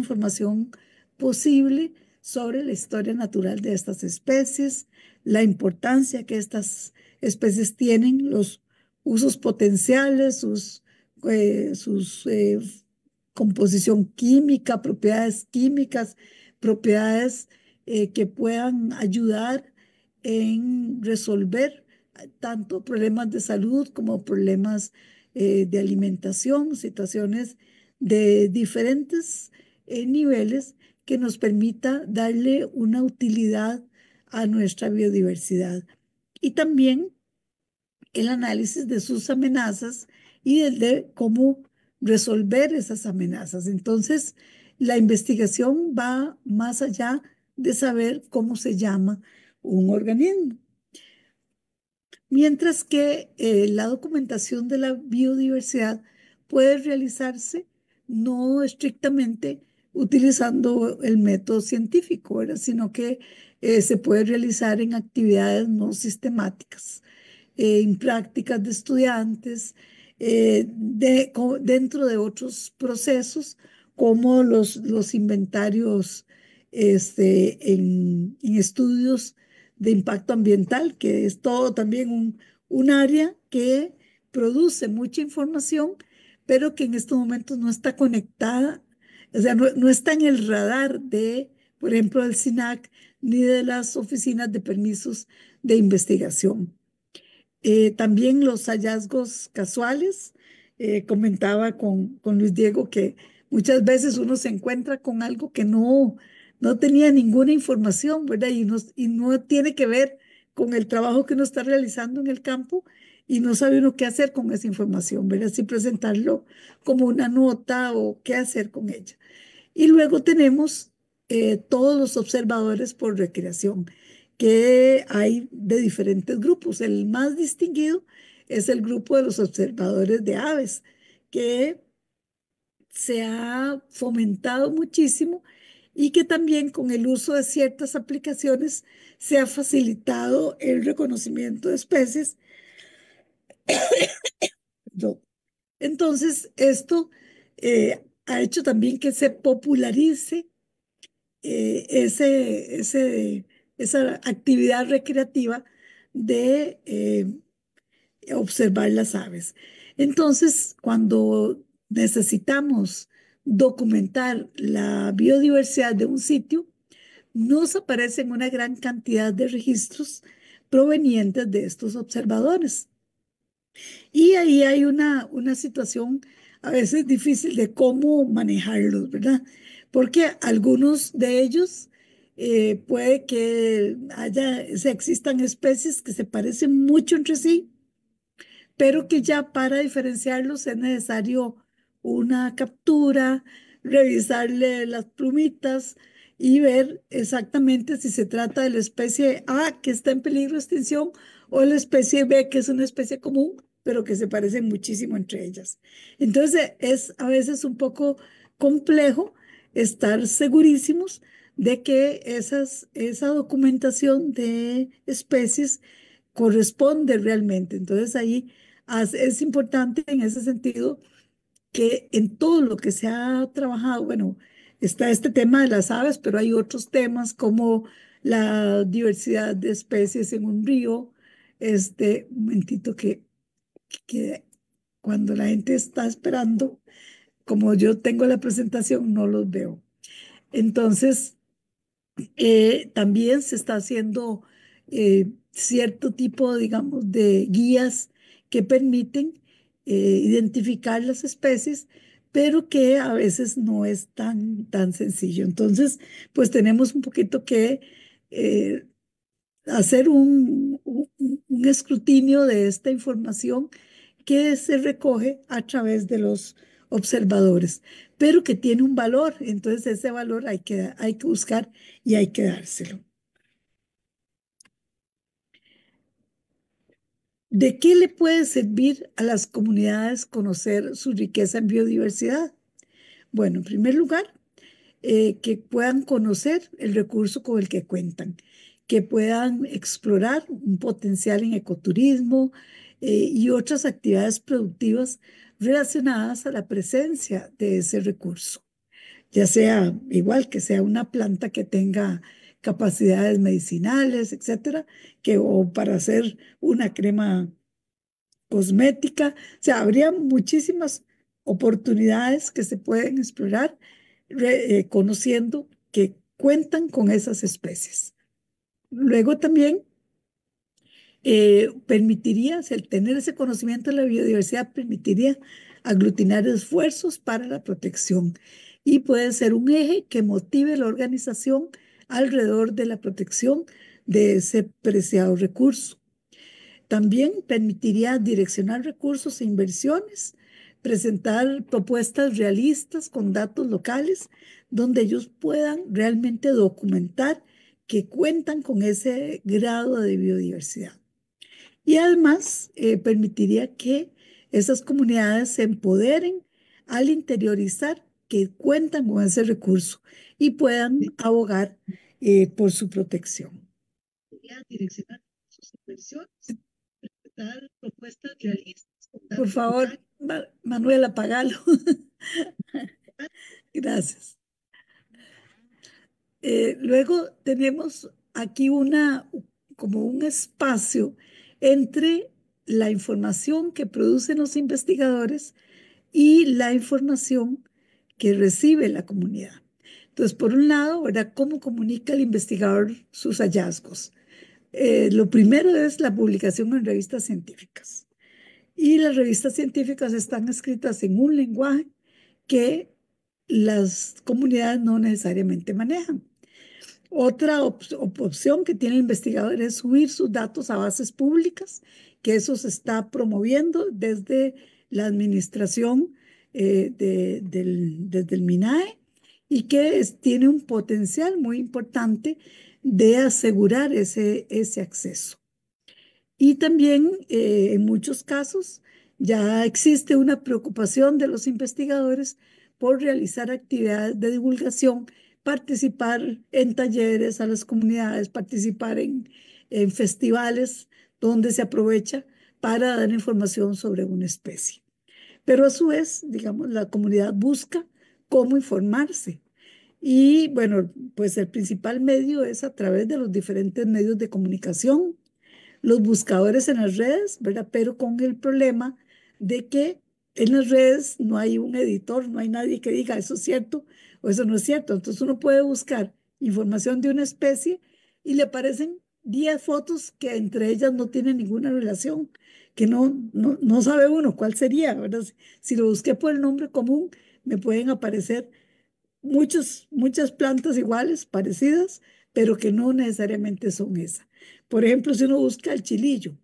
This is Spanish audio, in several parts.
información posible sobre la historia natural de estas especies, la importancia que estas especies tienen, los usos potenciales, sus composición química, propiedades que puedan ayudar en resolver tanto problemas de salud como problemas de alimentación, situaciones de diferentes niveles que nos permita darle una utilidad a nuestra biodiversidad. Y también el análisis de sus amenazas y el de cómo resolver esas amenazas. Entonces, la investigación va más allá de saber cómo se llama un organismo. Mientras que la documentación de la biodiversidad puede realizarse no estrictamente utilizando el método científico, ¿verdad? Sino que se puede realizar en actividades no sistemáticas, en prácticas de estudiantes, dentro de otros procesos como los inventarios en estudios de impacto ambiental, que es todo también un área que produce mucha información, pero que en estos momentos no está conectada, o sea, no está en el radar de, por ejemplo, del SINAC ni de las oficinas de permisos de investigación. También los hallazgos casuales. Comentaba con Luis Diego que muchas veces uno se encuentra con algo que no tenía ninguna información, ¿verdad? Y no tiene que ver con el trabajo que uno está realizando en el campo y no sabe uno qué hacer con esa información, ¿verdad? Si presentarlo como una nota o qué hacer con ella. Y luego tenemos todos los observadores por recreación, que hay de diferentes grupos. El más distinguido es el grupo de los observadores de aves, que se ha fomentado muchísimo y que también con el uso de ciertas aplicaciones se ha facilitado el reconocimiento de especies. No. Entonces, esto ha hecho también que se popularice eh, ese, ese, esa actividad recreativa de observar las aves. Entonces, cuando necesitamos documentar la biodiversidad de un sitio, nos aparecen una gran cantidad de registros provenientes de estos observadores. Y ahí hay una situación a veces difícil de cómo manejarlos, ¿verdad? Porque algunos de ellos puede que existan especies que se parecen mucho entre sí, pero que ya para diferenciarlos es necesario una captura, revisarle las plumitas y ver exactamente si se trata de la especie A que está en peligro de extinción o la especie B que es una especie común, pero que se parecen muchísimo entre ellas. Entonces es a veces un poco complejo estar segurísimos de que esa documentación de especies corresponde realmente. Entonces ahí es importante en ese sentido que en todo lo que se ha trabajado, bueno, está este tema de las aves, pero hay otros temas como la diversidad de especies en un río. Un momentito que cuando la gente está esperando, como yo tengo la presentación, no los veo. Entonces, también se está haciendo cierto tipo, digamos, de guías que permiten identificar las especies, pero que a veces no es tan sencillo. Entonces, pues tenemos un poquito que eh, hacer un escrutinio de esta información que se recoge a través de los observadores, pero que tiene un valor. Entonces, ese valor hay que buscar y hay que dárselo. ¿De qué le puede servir a las comunidades conocer su riqueza en biodiversidad? Bueno, en primer lugar, que puedan conocer el recurso con el que cuentan, que puedan explorar un potencial en ecoturismo y otras actividades productivas relacionadas a la presencia de ese recurso. ya sea igual que sea una planta que tenga capacidades medicinales, etcétera, o para hacer una crema cosmética. O sea, habría muchísimas oportunidades que se pueden explorar conociendo que cuentan con esas especies. Luego también permitiría, el tener ese conocimiento de la biodiversidad, permitiría aglutinar esfuerzos para la protección y puede ser un eje que motive la organización alrededor de la protección de ese preciado recurso. También permitiría direccionar recursos e inversiones, presentar propuestas realistas con datos locales donde ellos puedan realmente documentar que cuentan con ese grado de biodiversidad. Y además permitiría que esas comunidades se empoderen al interiorizar que cuentan con ese recurso y puedan abogar por su protección. Direccionar sus inversiones, dar propuestas realistas. Por favor, Manuel, apagalo. Gracias. Luego tenemos aquí como un espacio entre la información que producen los investigadores y la información que recibe la comunidad. Entonces, por un lado, ¿verdad? ¿Cómo comunica el investigador sus hallazgos? Lo primero es la publicación en revistas científicas. Y las revistas científicas están escritas en un lenguaje que las comunidades no necesariamente manejan. Otra opción que tiene el investigador es subir sus datos a bases públicas, que eso se está promoviendo desde la administración desde el MINAE y que tiene un potencial muy importante de asegurar ese acceso. Y también en muchos casos ya existe una preocupación de los investigadores por realizar actividades de divulgación, participar en talleres a las comunidades, participar en festivales donde se aprovecha para dar información sobre una especie. Pero a su vez, digamos, la comunidad busca cómo informarse. Y bueno, pues el principal medio es a través de los diferentes medios de comunicación, los buscadores en las redes, ¿verdad? Pero con el problema de que en las redes no hay un editor, no hay nadie que diga eso es cierto o eso no es cierto. Entonces uno puede buscar información de una especie y le aparecen 10 fotos que entre ellas no tienen ninguna relación, que no sabe uno cuál sería, ¿verdad? Si lo busqué por el nombre común, me pueden aparecer muchas plantas iguales, parecidas, pero que no necesariamente son esas. Por ejemplo, si uno busca el chilillo,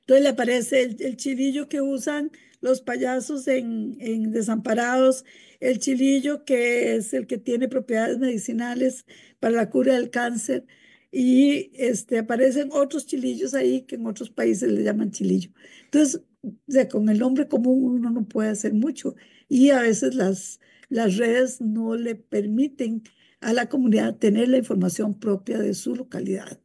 entonces le aparece el chilillo que usan los payasos en Desamparados, el chilillo que es el que tiene propiedades medicinales para la cura del cáncer, y aparecen otros chilillos ahí que en otros países le llaman chilillo. Entonces, o sea, con el nombre común uno no puede hacer mucho y a veces las redes no le permiten a la comunidad tener la información propia de su localidad.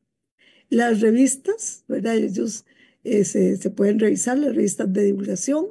Las revistas, ¿verdad? Ellos se pueden revisar, las revistas de divulgación.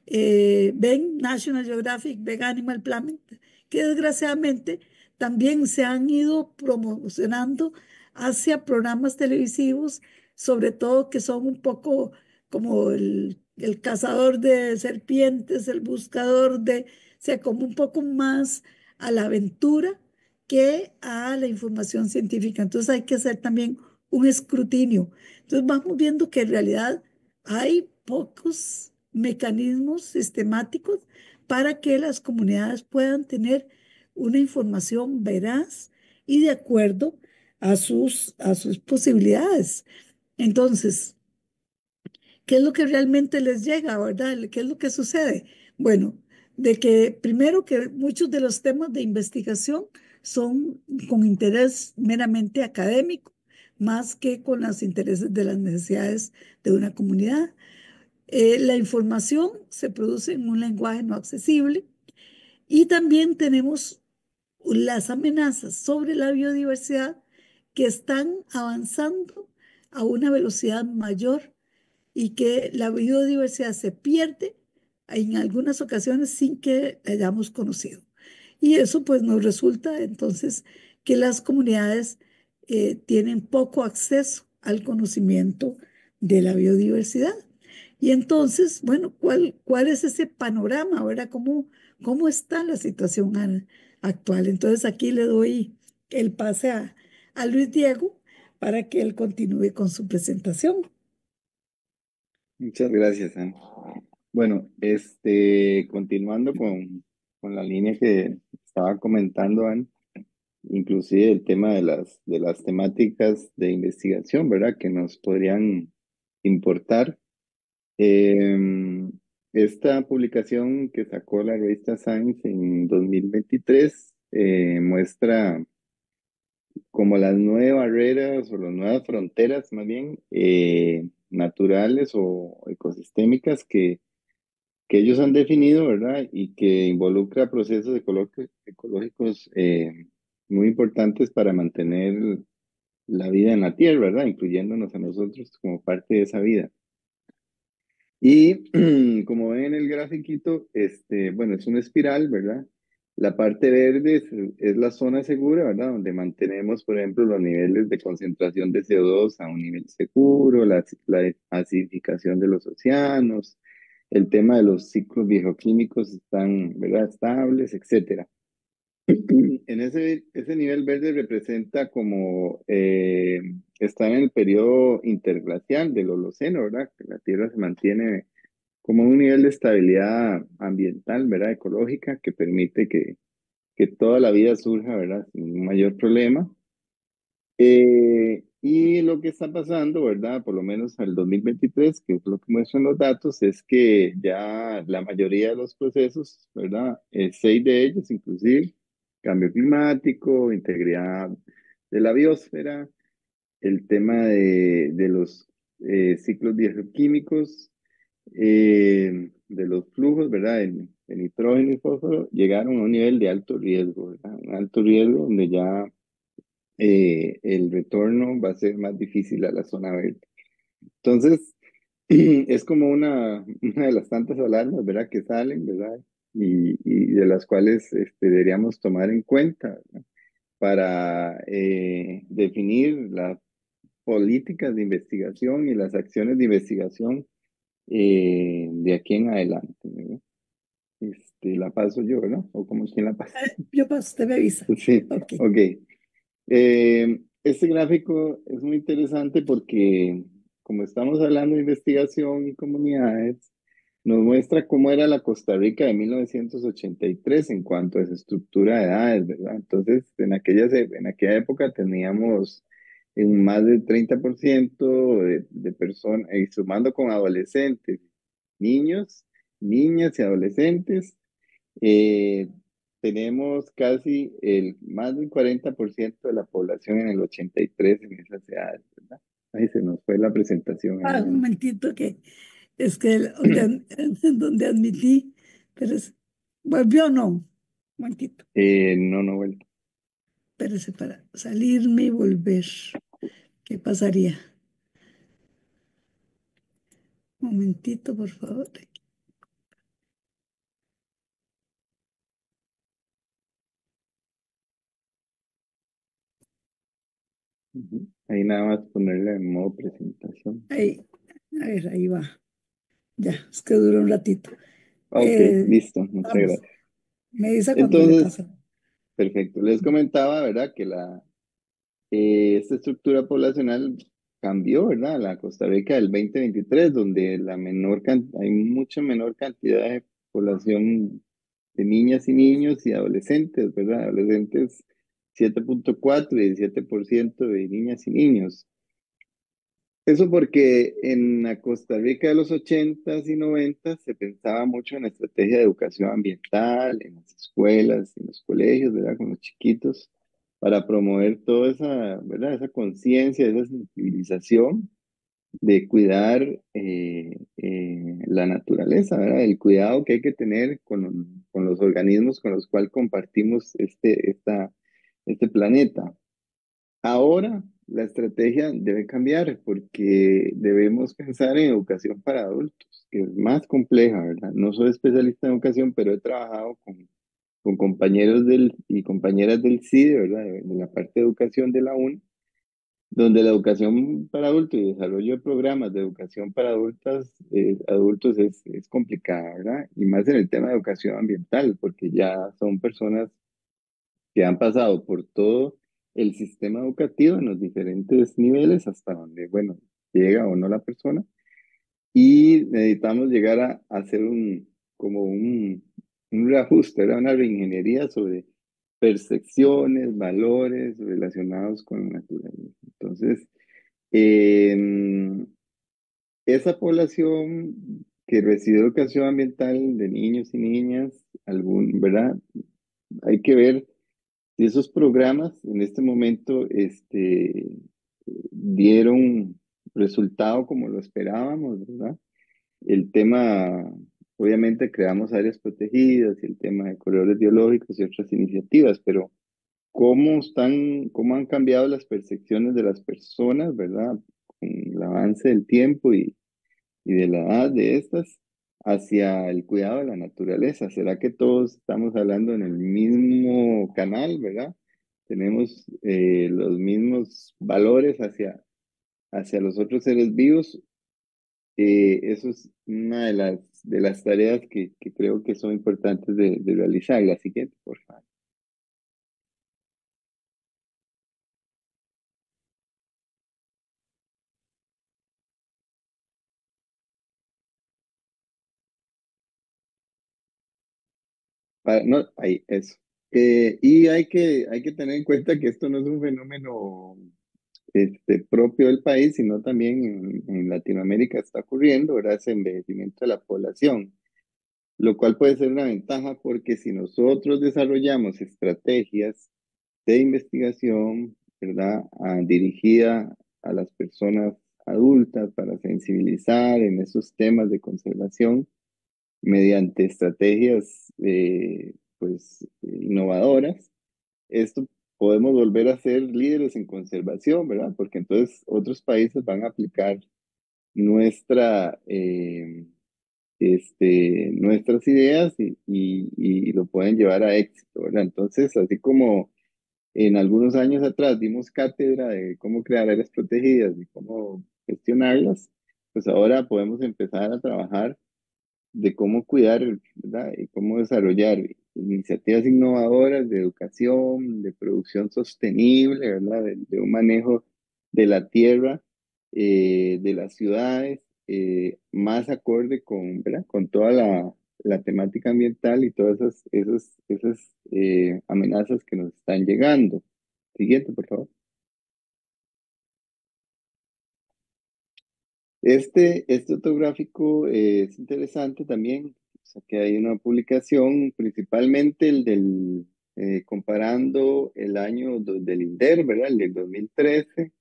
Ven National Geographic, ven Animal Planet, que desgraciadamente también se han ido promocionando hacia programas televisivos, sobre todo que son un poco como el cazador de serpientes, el buscador o sea, como un poco más a la aventura que a la información científica. Entonces hay que hacer también un escrutinio. Entonces vamos viendo que en realidad hay pocos mecanismos sistemáticos para que las comunidades puedan tener una información veraz y de acuerdo a sus posibilidades. Entonces, ¿qué es lo que realmente les llega, verdad? ¿Qué es lo que sucede? Bueno, de que primero que muchos de los temas de investigación son con interés meramente académico, más que con los intereses de las necesidades de una comunidad. La información se produce en un lenguaje no accesible y también tenemos las amenazas sobre la biodiversidad que están avanzando a una velocidad mayor y que la biodiversidad se pierde en algunas ocasiones sin que la hayamos conocido. Y eso pues nos resulta entonces que las comunidades tienen poco acceso al conocimiento de la biodiversidad. Y entonces, bueno, ¿cuál es ese panorama, verdad? ¿Cómo está la situación actual? Entonces aquí le doy el pase a Luis Diego para que él continúe con su presentación. Muchas gracias, Ana. Bueno, continuando con la línea que estaba comentando, Ana, inclusive el tema de las temáticas de investigación, ¿verdad? Que nos podrían importar. Eh, Esta publicación que sacó la revista Science en 2023 muestra como las nuevas barreras o las nuevas fronteras, más bien, naturales o ecosistémicas que ellos han definido, ¿verdad? Y que involucra procesos ecológicos muy importantes para mantener la vida en la Tierra, ¿verdad? Incluyéndonos a nosotros como parte de esa vida. Y como ven en el grafiquito, bueno, es una espiral, ¿verdad? La parte verde es la zona segura, ¿verdad? Donde mantenemos, por ejemplo, los niveles de concentración de CO2 a un nivel seguro, la acidificación de los océanos, el tema de los ciclos bioquímicos están, ¿verdad? Estables, etcétera. En ese nivel verde representa como está en el periodo interglacial del Holoceno, ¿verdad? Que la Tierra se mantiene como un nivel de estabilidad ambiental, ¿verdad? Ecológica, que permite que toda la vida surja, ¿verdad? Sin un mayor problema. Y lo que está pasando, ¿verdad? Por lo menos al 2023, que es lo que muestran los datos, es que ya la mayoría de los procesos, ¿verdad? Seis de ellos, inclusive, cambio climático, integridad de la biosfera, el tema de los ciclos bioquímicos, de los flujos, ¿verdad? El nitrógeno y fósforo llegaron a un nivel de alto riesgo, ¿verdad? Un alto riesgo donde ya el retorno va a ser más difícil a la zona verde. Entonces, es como una de las tantas alarmas, ¿verdad? Que salen, ¿verdad? Y de las cuales deberíamos tomar en cuenta, ¿verdad? Para definir las políticas de investigación y las acciones de investigación de aquí en adelante, ¿verdad? La paso yo, ¿verdad? O como quien la pasa. Yo paso, usted me avisa. Sí, Ok. ok. Este gráfico es muy interesante porque, como estamos hablando de investigación y comunidades, nos muestra cómo era la Costa Rica de 1983 en cuanto a esa estructura de edades, ¿verdad? Entonces, en aquella época teníamos en más del 30% de personas, y sumando con adolescentes, niños, niñas y adolescentes, eh, tenemos casi más del 40% de la población en el 83 en esas edades, ¿verdad? Ahí se nos fue la presentación ahí, Un ¿no? momentito que es que donde admití, pero volvió o no. Un momentito. No, no vuelta. Espérese para salirme y volver. ¿Qué pasaría? Un momentito, por favor. Ujú. Ahí nada más ponerle en modo presentación. Ahí, a ver, ahí va. Ya, es que dura un ratito. Ok, listo, muchas Vamos, gracias. me dice cuando le Entonces, pasa. perfecto. Les comentaba, ¿verdad? Que esta estructura poblacional cambió, ¿verdad? La Costa Rica del 2023, donde hay mucha menor cantidad de población de niñas y niños y adolescentes, ¿verdad? Adolescentes 7,4 y 17% de niñas y niños. Eso porque en la Costa Rica de los 80s y 90s se pensaba mucho en estrategia de educación ambiental, en las escuelas, en los colegios, ¿verdad? Con los chiquitos, para promover toda esa, ¿verdad? Esa conciencia, esa sensibilización de cuidar la naturaleza, ¿verdad? El cuidado que hay que tener con los organismos con los cuales compartimos este planeta. Ahora la estrategia debe cambiar porque debemos pensar en educación para adultos, que es más compleja, ¿verdad? No soy especialista en educación, pero he trabajado con compañeros y compañeras del CIDE, ¿verdad? De la parte de educación de la UNE, donde la educación para adultos y desarrollo de programas de educación para adultos es complicada, ¿verdad? Y más en el tema de educación ambiental, porque ya son personas que han pasado por todo el sistema educativo en los diferentes niveles hasta donde, bueno, llega o no la persona. Y necesitamos llegar a hacer como un reajuste, era una reingeniería sobre percepciones, valores relacionados con la naturaleza. Entonces, eh, esa población que recibe educación ambiental de niños y niñas, ¿verdad? Hay que ver si esos programas en este momento dieron resultado como lo esperábamos, ¿verdad? El tema, obviamente creamos áreas protegidas y el tema de corredores biológicos y otras iniciativas, pero cómo han cambiado las percepciones de las personas, ¿verdad? Con el avance del tiempo y de la edad de estas hacia el cuidado de la naturaleza. ¿Será que todos estamos hablando en el mismo canal, ¿verdad? Tenemos los mismos valores hacia los otros seres vivos. Eso es una de las tareas que creo que son importantes de realizar. La siguiente, por favor. No, ahí, eso. Y hay que tener en cuenta que esto no es un fenómeno propio del país, sino también en Latinoamérica está ocurriendo, ¿verdad? Ese envejecimiento de la población, lo cual puede ser una ventaja porque si nosotros desarrollamos estrategias de investigación, ¿verdad? Dirigida a las personas adultas para sensibilizar en esos temas de conservación mediante estrategias, pues, innovadoras, esto podemos volver a ser líderes en conservación, ¿verdad? Porque entonces otros países van a aplicar nuestra, nuestras ideas y lo pueden llevar a éxito, ¿verdad? Entonces, así como en algunos años atrás dimos cátedra de cómo crear áreas protegidas y cómo gestionarlas, pues ahora podemos empezar a trabajar de cómo cuidar, ¿verdad? Y cómo desarrollar iniciativas innovadoras de educación, de producción sostenible, ¿verdad? De un manejo de la tierra, de las ciudades, más acorde con, ¿verdad? Con toda la temática ambiental y todas esas amenazas que nos están llegando. Siguiente, por favor. Este otro gráfico es interesante también, o sea, que hay una publicación, principalmente comparando el año del INDER, ¿verdad? El del 2013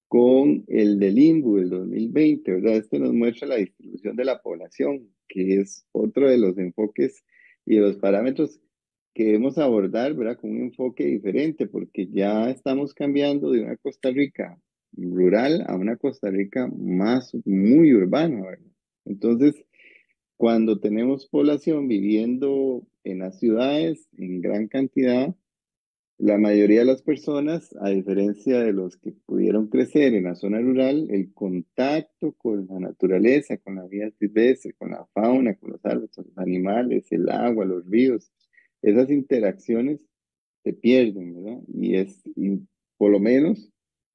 con el del INBU del 2020, ¿verdad? Este nos muestra la distribución de la población, que es otro de los enfoques y de los parámetros que debemos abordar, ¿verdad? Con un enfoque diferente, porque ya estamos cambiando de una Costa Rica rural a una Costa Rica muy urbana, ¿verdad? Entonces, cuando tenemos población viviendo en las ciudades en gran cantidad, la mayoría de las personas, a diferencia de los que pudieron crecer en la zona rural, el contacto con la naturaleza, con la vida silvestre, con la fauna, con los árboles, con los animales, el agua, los ríos, esas interacciones se pierden, ¿verdad? Y por lo menos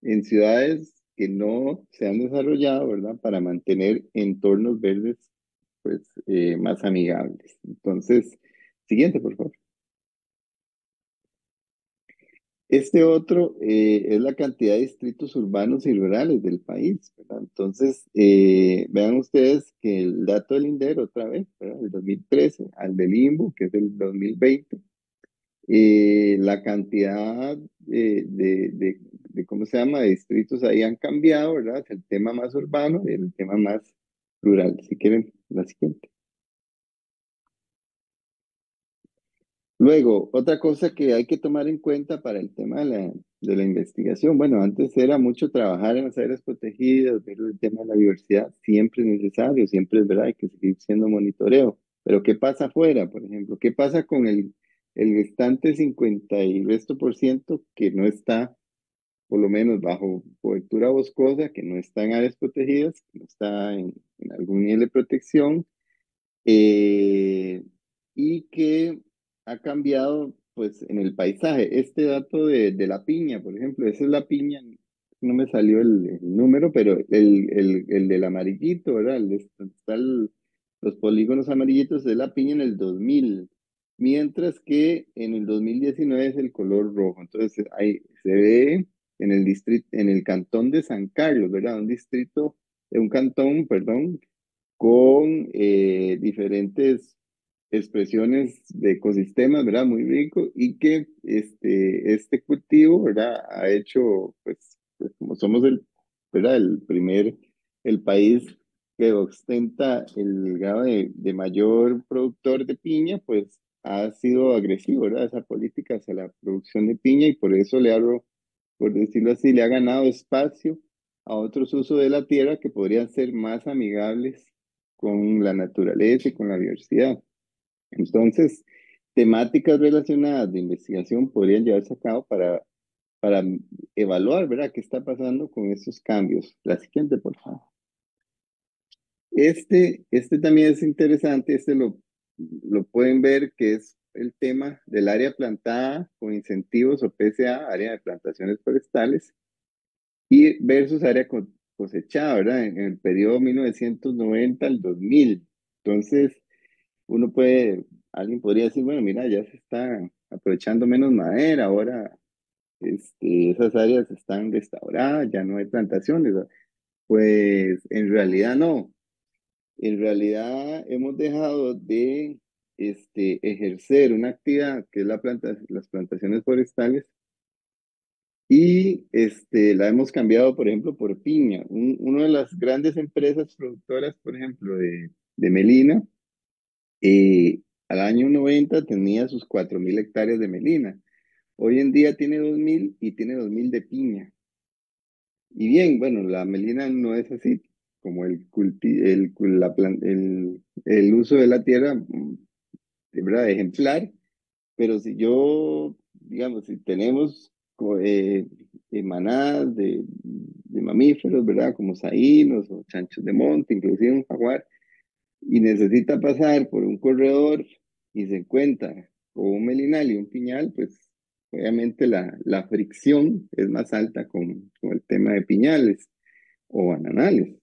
en ciudades que no se han desarrollado, ¿verdad? Para mantener entornos verdes, pues, más amigables. Entonces, siguiente, por favor. Este otro es la cantidad de distritos urbanos y rurales del país, ¿verdad? Entonces, vean ustedes que el dato del INDER, otra vez, ¿verdad? El 2013, al del INBU, que es del 2020, la cantidad ¿cómo se llama?, de distritos ahí han cambiado, ¿verdad? Es el tema más urbano y el tema más rural. Si quieren, la siguiente. Luego, otra cosa que hay que tomar en cuenta para el tema de la investigación, bueno, antes era mucho trabajar en las áreas protegidas, ver el tema de la diversidad, siempre es necesario, siempre es verdad, hay que seguir siendo monitoreo, pero ¿qué pasa afuera, por ejemplo? ¿Qué pasa con el restante 50 y resto por ciento que no está, por lo menos bajo cobertura boscosa, que no está en áreas protegidas, que no está en algún nivel de protección, eh, y que ha cambiado pues en el paisaje. Este dato de la piña, por ejemplo, esa es la piña, no me salió el número, pero el del amarillito, ¿verdad? Está los polígonos amarillitos de la piña en el 2000, mientras que en el 2019 es el color rojo. Entonces ahí se ve en el distrito, en el cantón de San Carlos, ¿verdad? Un distrito, un cantón, perdón, con diferentes expresiones de ecosistemas, ¿verdad? Muy rico y que este cultivo, ¿verdad? Ha hecho, pues como somos ¿verdad? El país que ostenta el grado de mayor productor de piña, pues ha sido agresivo, ¿verdad? Esa política hacia la producción de piña y por eso le hablo, por decirlo así, le ha ganado espacio a otros usos de la tierra que podrían ser más amigables con la naturaleza y con la diversidad. Entonces, temáticas relacionadas de investigación podrían llevarse a cabo para evaluar, ¿verdad?, qué está pasando con estos cambios. La siguiente, por favor. Este también es interesante, lo pueden ver que es el tema del área plantada con incentivos o PSA, área de plantaciones forestales, y versus área cosechada, ¿verdad? En el periodo 1990 al 2000. Entonces, alguien podría decir, bueno, mira, ya se está aprovechando menos madera, ahora esas áreas están restauradas, ya no hay plantaciones, ¿verdad? Pues en realidad no. En realidad hemos dejado de ejercer una actividad que es las plantaciones forestales y la hemos cambiado, por ejemplo, por piña. Una de las grandes empresas productoras, por ejemplo, de melina, al año 90 tenía sus 4.000 hectáreas de melina. Hoy en día tiene 2.000 y tiene 2.000 de piña. Y bien, bueno, la melina no es así como el uso de la tierra, de verdad, ejemplar, pero si yo, digamos, si tenemos manadas de mamíferos, ¿verdad? Como saínos o chanchos de monte, inclusive un jaguar, y necesita pasar por un corredor y se encuentra con un melinal y un piñal, pues obviamente la fricción es más alta con el tema de piñales o bananales.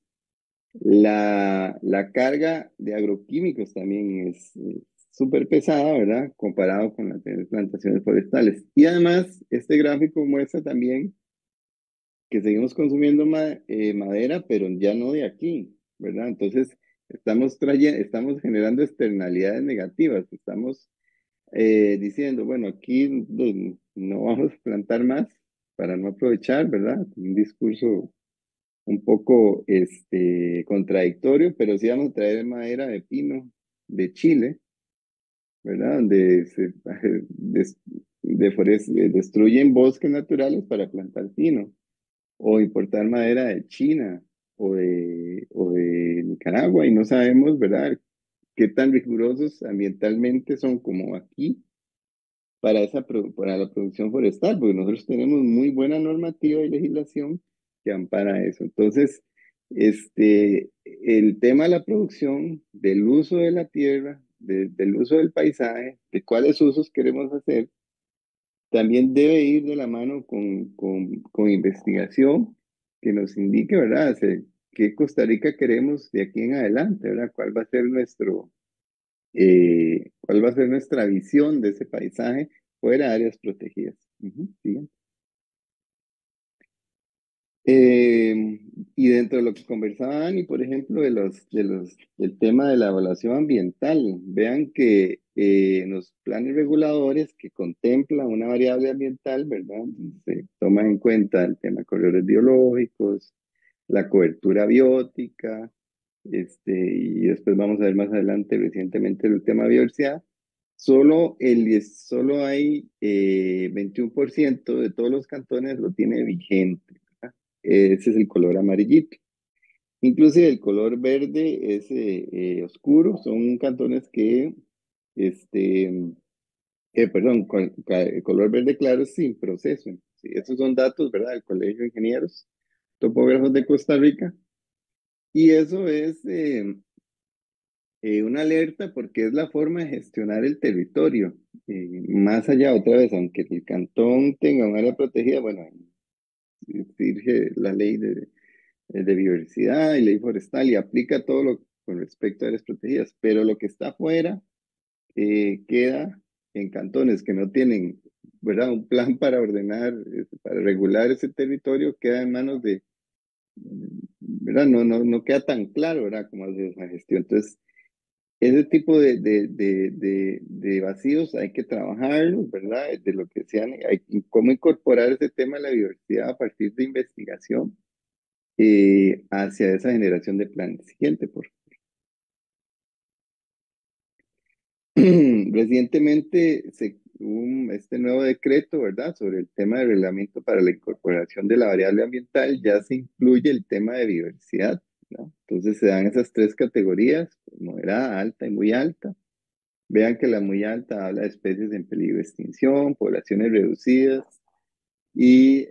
La carga de agroquímicos también es súper pesada, ¿verdad? Comparado con las de plantaciones forestales. Y además, este gráfico muestra también que seguimos consumiendo madera, pero ya no de aquí, ¿verdad? Entonces, estamos generando externalidades negativas, estamos diciendo, bueno, aquí no vamos a plantar más para no aprovechar, ¿verdad? Un discurso un poco contradictorio, pero sí vamos a traer madera de pino de Chile, ¿verdad? Donde se destruyen bosques naturales para plantar pino, o importar madera de China o de Nicaragua, y no sabemos, ¿verdad?, qué tan rigurosos ambientalmente son como aquí para la producción forestal, porque nosotros tenemos muy buena normativa y legislación que ampara eso. Entonces, el tema de la producción, del uso de la tierra, del uso del paisaje, de cuáles usos queremos hacer, también debe ir de la mano con investigación que nos indique, ¿verdad?, qué Costa Rica queremos de aquí en adelante, ¿verdad? ¿Cuál va a ser nuestra visión de ese paisaje fuera de áreas protegidas? Ujú, sí. Eh, y dentro de lo que conversaba Dani, por ejemplo, del tema de la evaluación ambiental, vean que en los planes reguladores que contemplan una variable ambiental, ¿verdad? Se toma en cuenta el tema de corredores biológicos, la cobertura biótica, y después vamos a ver más adelante recientemente el tema de biodiversidad. Solo hay 21% de todos los cantones lo tiene vigente, ¿verdad? Ese es el color amarillito. Inclusive el color verde es oscuro, son cantones que este, Perdón, color verde claro es sin proceso. Sí, esos son datos, ¿verdad? Del Colegio de Ingenieros Topógrafos de Costa Rica. Y eso es una alerta porque es la forma de gestionar el territorio. Más allá, otra vez, aunque el cantón tenga un área protegida, bueno, dirige la ley de biodiversidad y ley forestal y aplica todo lo con respecto a áreas protegidas, pero lo que está afuera queda en cantones que no tienen, ¿verdad? Un plan para ordenar, para regular ese territorio, queda en manos de, ¿verdad? No queda tan claro, ¿verdad? Cómo hacer esa gestión. Entonces, ese tipo de vacíos hay que trabajarlos, ¿verdad? De lo que sean, cómo incorporar ese tema de la biodiversidad a partir de investigación hacia esa generación de planes. Siguiente, por Recientemente hubo este nuevo decreto, ¿verdad? Sobre el tema del reglamento para la incorporación de la variable ambiental, ya se incluye el tema de biodiversidad, ¿no? Entonces se dan esas tres categorías, moderada, alta y muy alta. Vean que la muy alta habla de especies en peligro de extinción, poblaciones reducidas, y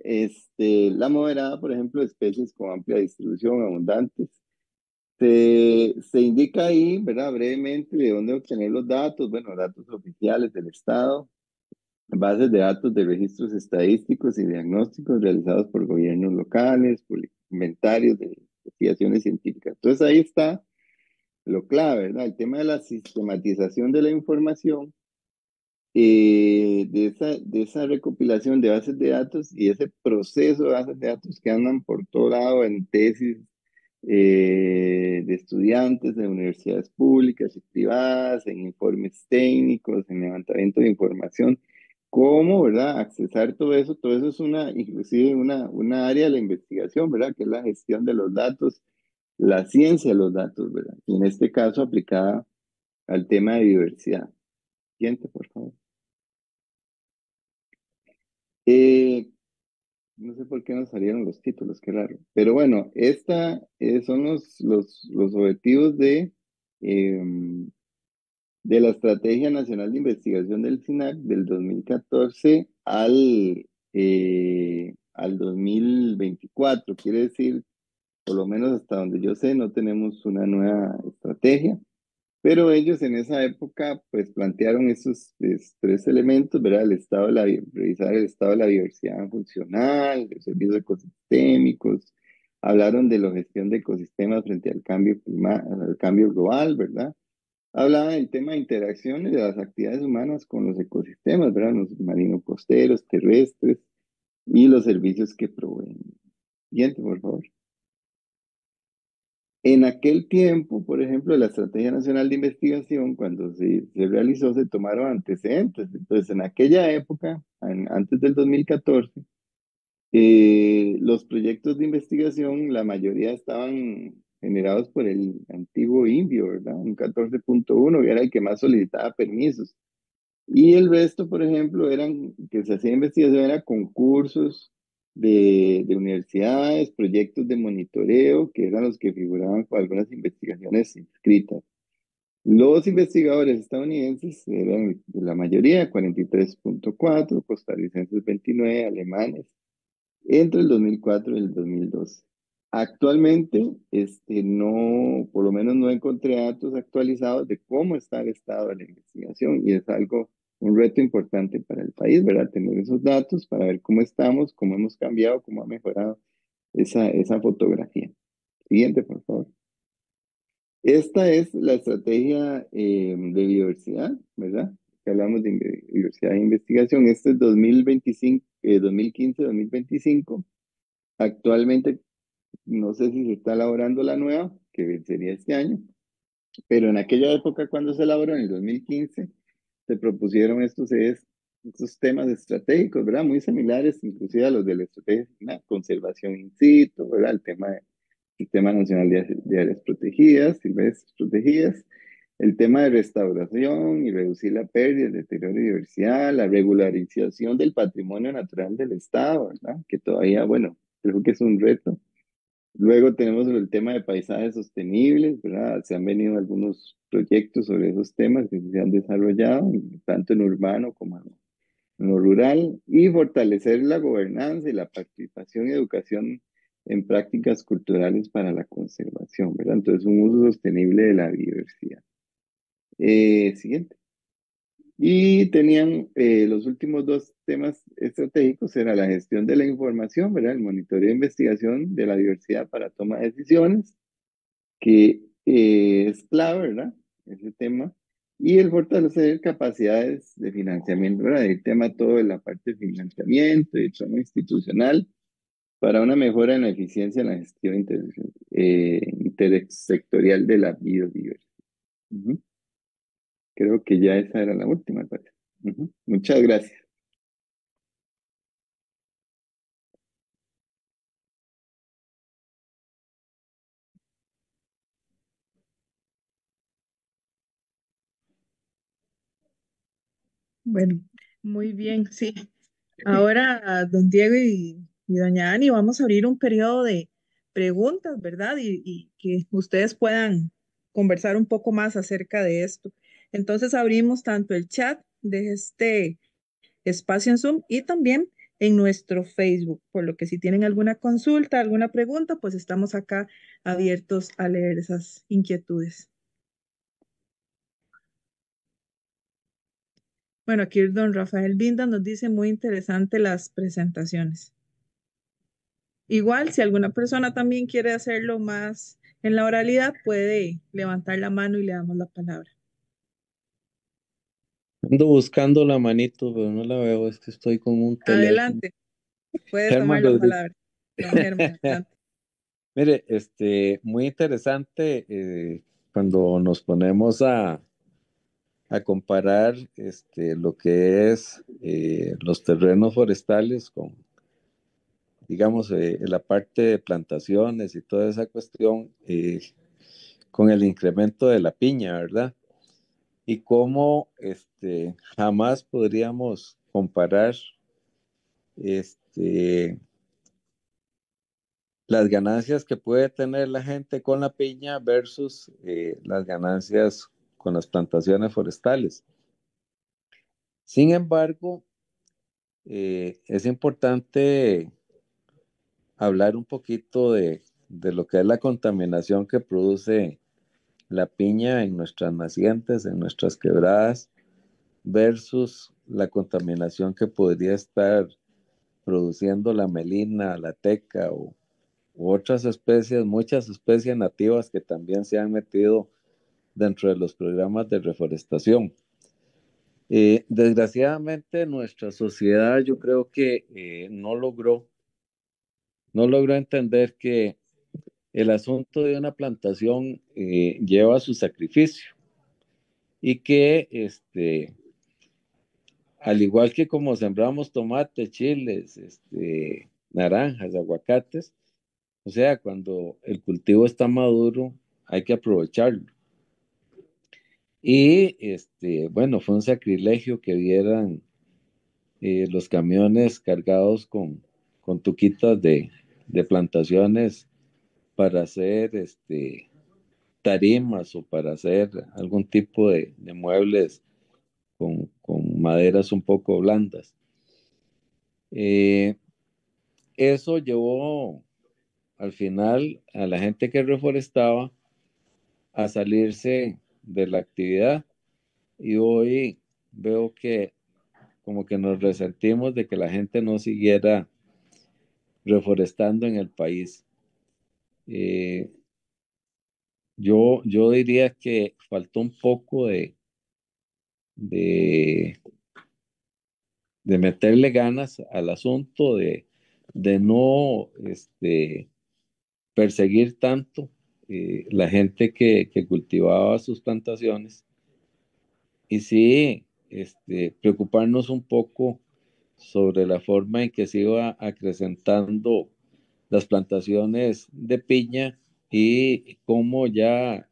la moderada, por ejemplo, especies con amplia distribución, abundantes. Se indica ahí, ¿verdad? Brevemente de dónde obtener los datos, bueno, datos oficiales del Estado, bases de datos de registros estadísticos y diagnósticos realizados por gobiernos locales, por inventarios de investigaciones científicas. Entonces ahí está lo clave, ¿verdad? El tema de la sistematización de la información, de esa recopilación de bases de datos y ese proceso de bases de datos que andan por todo lado en tesis de estudiantes de universidades públicas y privadas, en informes técnicos, en levantamiento de información. ¿Cómo, verdad? Accesar todo eso es inclusive una área de la investigación, ¿verdad? Que es la gestión de los datos, la ciencia de los datos, ¿verdad? Y en este caso aplicada al tema de diversidad. Siguiente, por favor. Eh, no sé por qué nos salieron los títulos, qué raro. Pero bueno, esta son los objetivos em, de la Estrategia Nacional de Investigación del SINAC del 2014 al 2024. Quiere decir, por lo menos hasta donde yo sé, no tenemos una nueva estrategia. Pero ellos en esa época, pues plantearon esos tres elementos, ¿verdad? Revisar el estado de la diversidad funcional, los servicios ecosistémicos, hablaron de la gestión de ecosistemas frente al cambio global, ¿verdad? Hablaban del tema de interacciones de las actividades humanas con los ecosistemas, ¿verdad? Los marinos costeros, terrestres y los servicios que proveen. Siguiente, por favor. En aquel tiempo, por ejemplo, la Estrategia Nacional de Investigación, cuando se realizó, se tomaron antecedentes. Entonces, en aquella época, antes del 2014, los proyectos de investigación, la mayoría estaban generados por el antiguo INVIO, ¿verdad? Un 14.1, que era el que más solicitaba permisos. Y el resto, por ejemplo, que se hacía investigación, era concursos de universidades, proyectos de monitoreo, que eran los que figuraban con algunas investigaciones inscritas. Los investigadores estadounidenses eran la mayoría, 43.4, costarricenses 29, alemanes, entre el 2004 y el 2012. Actualmente, no, por lo menos no encontré datos actualizados de cómo está el estado de la investigación y es algo, un reto importante para el país, ¿verdad? Tener esos datos para ver cómo estamos, cómo hemos cambiado, cómo ha mejorado esa fotografía. Siguiente, por favor. Esta es la estrategia de biodiversidad, ¿verdad? Que hablamos de diversidad e investigación. Este es 2025, 2015-2025. Actualmente no sé si se está elaborando la nueva, que vencería este año, pero en aquella época cuando se elaboró, en el 2015, se propusieron estos temas estratégicos, ¿verdad? Muy similares, inclusive a los de la estrategia, ¿verdad? Conservación in situ, ¿verdad? El tema del Sistema Nacional de Áreas Protegidas, silvestres protegidas, el tema de restauración y reducir la pérdida, el deterioro de diversidad, la regularización del patrimonio natural del Estado, ¿verdad? Que todavía, bueno, creo que es un reto Luego tenemos el tema de paisajes sostenibles, ¿verdad? Se han venido algunos proyectos sobre esos temas que se han desarrollado, tanto en urbano como en lo rural, y fortalecer la gobernanza y la participación y educación en prácticas culturales para la conservación, ¿verdad? Entonces, un uso sostenible de la biodiversidad. Siguiente. Y tenían los últimos dos temas estratégicos, era la gestión de la información, ¿verdad? El monitoreo e investigación de la diversidad para toma de decisiones, que es clave, ¿verdad? Ese tema. Y el fortalecer capacidades de financiamiento, ¿verdad? El tema todo de la parte de financiamiento y tema institucional para una mejora en la eficiencia en la gestión intersectorial de la biodiversidad. Ujú. Creo que ya esa era la última, parte. Ujú. Muchas gracias. Bueno, Muy bien, sí. Ahora, don Diego y doña Ani, vamos a abrir un periodo de preguntas, ¿verdad? Y que ustedes puedan conversar un poco más acerca de esto. Entonces, abrimos tanto el chat de este espacio en Zoom y también en nuestro Facebook, por lo que si tienen alguna consulta, alguna pregunta, pues estamos acá abiertos a leer esas inquietudes. Bueno, aquí don Rafael Vinda nos dice muy interesante las presentaciones. Igual, si alguna persona también quiere hacerlo más en la oralidad, puede levantar la mano y le damos la palabra. Ando buscando la manito, pero no la veo, es que estoy con un teléfono. Adelante, puede Germán tomar la Rodríguez. palabra. Don Germán, adelante. Mire, muy interesante cuando nos ponemos a comparar lo que es los terrenos forestales con, digamos, la parte de plantaciones y toda esa cuestión con el incremento de la piña, ¿verdad? Y cómo jamás podríamos comparar este, las ganancias que puede tener la gente con la piña versus las ganancias con las plantaciones forestales. Sin embargo, es importante hablar un poquito de lo que es la contaminación que produce la piña en nuestras nacientes, en nuestras quebradas, versus la contaminación que podría estar produciendo la melina, la teca u otras especies, muchas especies nativas que también se han metido dentro de los programas de reforestación. Desgraciadamente nuestra sociedad yo creo que no logró entender que el asunto de una plantación lleva su sacrificio y que al igual que como sembramos tomates, chiles, naranjas, aguacates, o sea, cuando el cultivo está maduro, hay que aprovecharlo. Y bueno, fue un sacrilegio que vieran los camiones cargados con tuquitas de plantaciones para hacer tarimas o para hacer algún tipo de muebles con maderas un poco blandas. Eso llevó al final a la gente que reforestaba a salirse de la actividad y hoy veo que como que nos resentimos de que la gente no siguiera reforestando en el país. Eh, yo diría que faltó un poco de, de meterle ganas al asunto, de no perseguir tanto la gente que cultivaba sus plantaciones y sí preocuparnos un poco sobre la forma en que se iba acrecentando las plantaciones de piña y cómo ya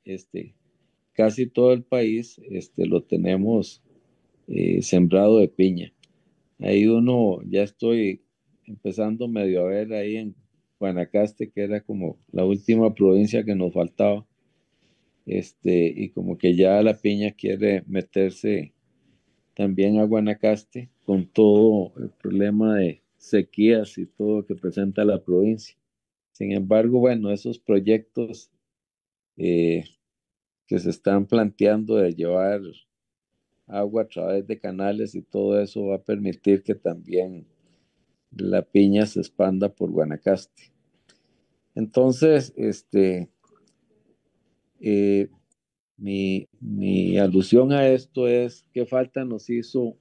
casi todo el país lo tenemos sembrado de piña. Ahí uno ya estoy empezando medio a ver ahí Guanacaste, que era como la última provincia que nos faltaba, y como que ya la piña quiere meterse también a Guanacaste con todo el problema de sequías y todo que presenta la provincia. Sin embargo, bueno, esos proyectos eh, que se están planteando de llevar agua a través de canales y todo eso va a permitir que también la piña se expanda por Guanacaste. Entonces, eh, mi alusión a esto es qué falta nos hizo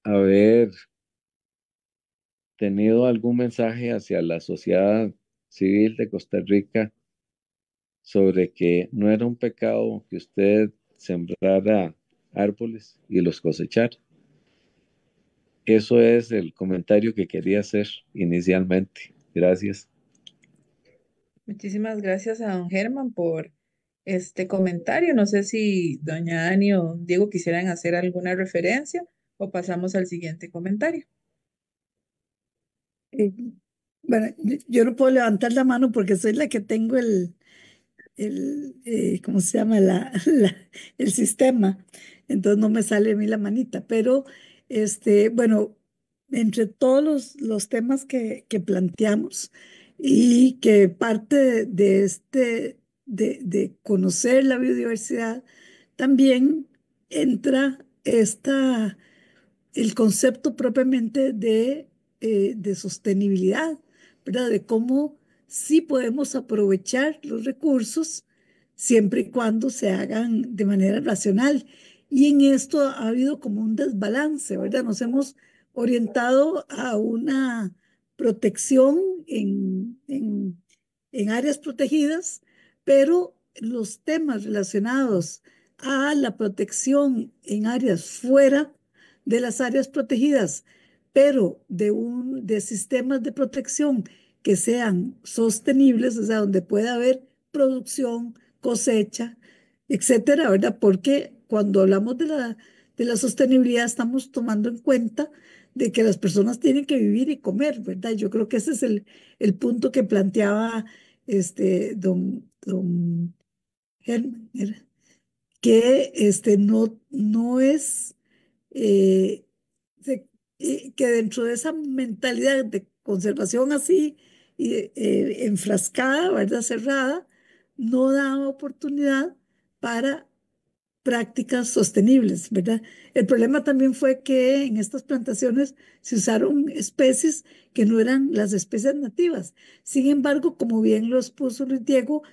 haber tenido algún mensaje hacia la sociedad civil de Costa Rica sobre que no era un pecado que usted sembrara árboles y los cosechara. Eso es el comentario que quería hacer inicialmente. Gracias. Muchísimas gracias a don Germán por este comentario. No sé si doña Ani o don Diego quisieran hacer alguna referencia o pasamos al siguiente comentario. Eh, bueno, yo no puedo levantar la mano porque soy la que tengo ¿cómo se llama? El sistema. Entonces no me sale a mí la manita. Pero, bueno, entre todos los temas que planteamos y que parte de conocer la biodiversidad, también entra el concepto propiamente de sostenibilidad, ¿verdad? De cómo sí podemos aprovechar los recursos siempre y cuando se hagan de manera racional. Y en esto ha habido como un desbalance, ¿verdad? Nos hemos orientado a una protección en áreas protegidas, pero los temas relacionados a la protección en áreas fuera de las áreas protegidas, pero de sistemas de protección que sean sostenibles, o sea, donde pueda haber producción, cosecha, etcétera, ¿verdad? Porque cuando hablamos de la sostenibilidad estamos tomando en cuenta de que las personas tienen que vivir y comer, ¿verdad? Yo creo que ese es el punto que planteaba don Germán, ¿era? Que no es eh, que dentro de esa mentalidad de conservación así enfrascada, ¿verdad? Cerrada, no da oportunidad para prácticas sostenibles, ¿verdad? El problema también fue que en estas plantaciones se usaron especies que no eran las especies nativas. Sin embargo, como bien lo expuso Luis Diego,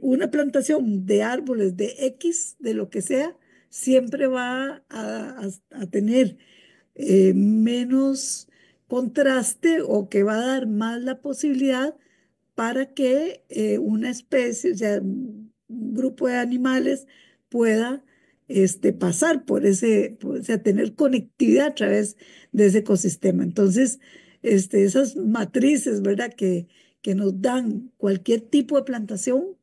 una plantación de árboles de X, de lo que sea, siempre va a tener menos contraste o que va a dar más la posibilidad para que una especie, o sea, un grupo de animales pueda pasar o sea, tener conectividad a través de ese ecosistema. Entonces, esas matrices, ¿verdad? Que nos dan cualquier tipo de plantación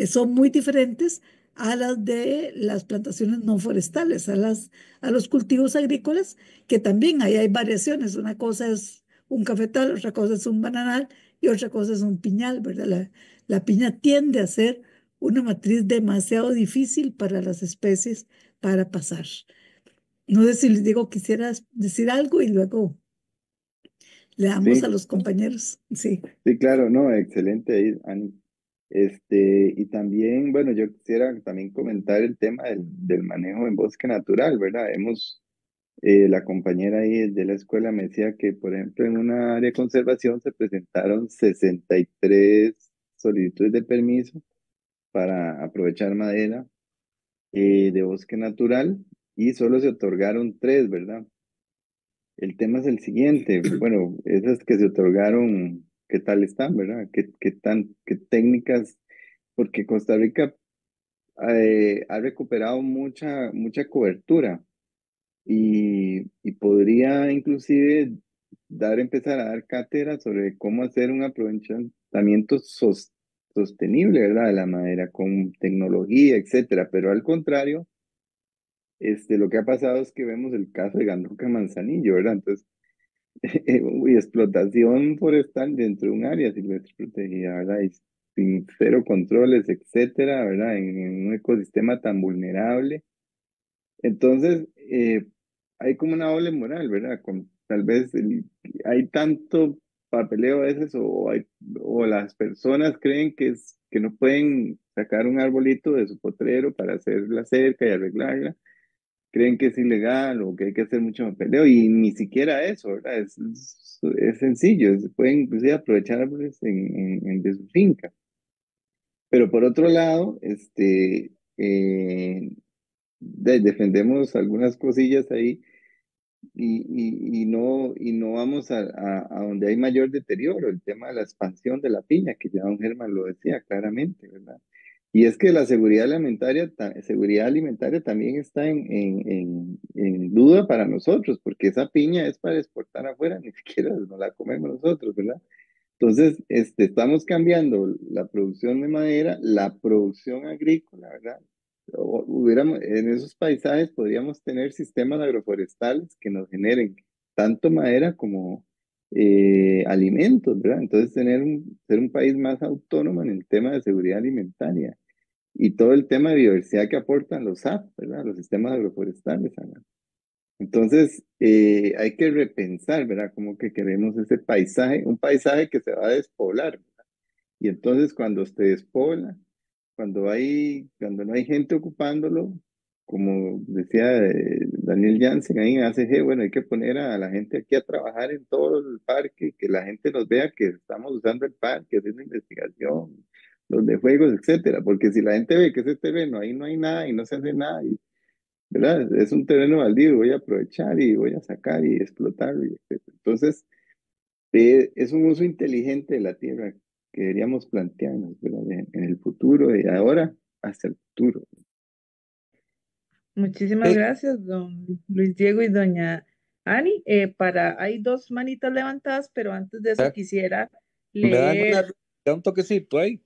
son muy diferentes a las de las plantaciones no forestales, a los cultivos agrícolas, que también ahí hay variaciones. Una cosa es un cafetal, otra cosa es un bananal y otra cosa es un piñal, ¿verdad? La piña tiende a ser una matriz demasiado difícil para las especies para pasar. No sé si les digo, quisieras decir algo y luego le damos a Sí, los compañeros. Sí. sí, claro, no, excelente ahí, Ani. Y también, bueno, yo quisiera también comentar el tema del manejo en bosque natural, ¿verdad? La compañera ahí de la escuela me decía que, por ejemplo, en una área de conservación se presentaron 63 solicitudes de permiso para aprovechar madera de bosque natural y solo se otorgaron 3, ¿verdad? El tema es el siguiente, bueno, esas que se otorgaron, ¿qué tal están, verdad? ¿Qué técnicas? Porque Costa Rica ha recuperado mucha cobertura y podría inclusive empezar a dar cátedra sobre cómo hacer un aprovechamiento sostenible, ¿verdad? De la madera con tecnología, etcétera. Pero al contrario, lo que ha pasado es que vemos el caso de Ganduca Manzanillo, ¿verdad? Entonces, y explotación forestal dentro de un área silvestre protegida, ¿verdad? Y sin cero controles, etcétera, ¿verdad? En un ecosistema tan vulnerable. Entonces, hay como una doble moral, ¿verdad? Tal vez hay tanto papeleo a veces o las personas creen que no pueden sacar un arbolito de su potrero para hacer la cerca y arreglarla, creen que es ilegal o que hay que hacer mucho papeleo y ni siquiera eso, ¿verdad? Es sencillo, se pueden inclusive aprovechar árboles de su finca. Pero por otro lado, defendemos algunas cosillas ahí y no vamos a donde hay mayor deterioro, el tema de la expansión de la piña, que ya don Germán lo decía claramente, ¿verdad? Y es que la seguridad alimentaria también está en duda para nosotros, porque esa piña es para exportar afuera, ni siquiera nos la comemos nosotros, ¿verdad? Entonces, estamos cambiando la producción de madera, la producción agrícola, ¿verdad? En esos paisajes podríamos tener sistemas agroforestales que nos generen tanto madera como alimentos, ¿verdad? Entonces, ser un país más autónomo en el tema de seguridad alimentaria y todo el tema de biodiversidad que aportan los SAF, ¿verdad? Los sistemas agroforestales, Ana. Entonces, hay que repensar, ¿verdad? Como que queremos ese paisaje, un paisaje que se va a despoblar. Y entonces cuando se despobla, cuando no hay gente ocupándolo, como decía Daniel Jansen ahí en ACG, bueno, hay que poner a la gente aquí a trabajar en todo el parque, que la gente nos vea que estamos usando el parque, haciendo investigación, los de juegos, etcétera, porque si la gente ve que ese terreno ahí no hay nada y no se hace nada, ¿verdad? Es un terreno baldío, voy a aprovechar y voy a sacar y explotarlo, etcétera. Entonces, es un uso inteligente de la tierra que deberíamos plantearnos, ¿verdad? En el futuro, de ahora hasta el futuro. Muchísimas gracias, don Luis Diego y doña Ani. Hay dos manitas levantadas, pero antes de eso quisiera Me dan leer, un toquecito ahí.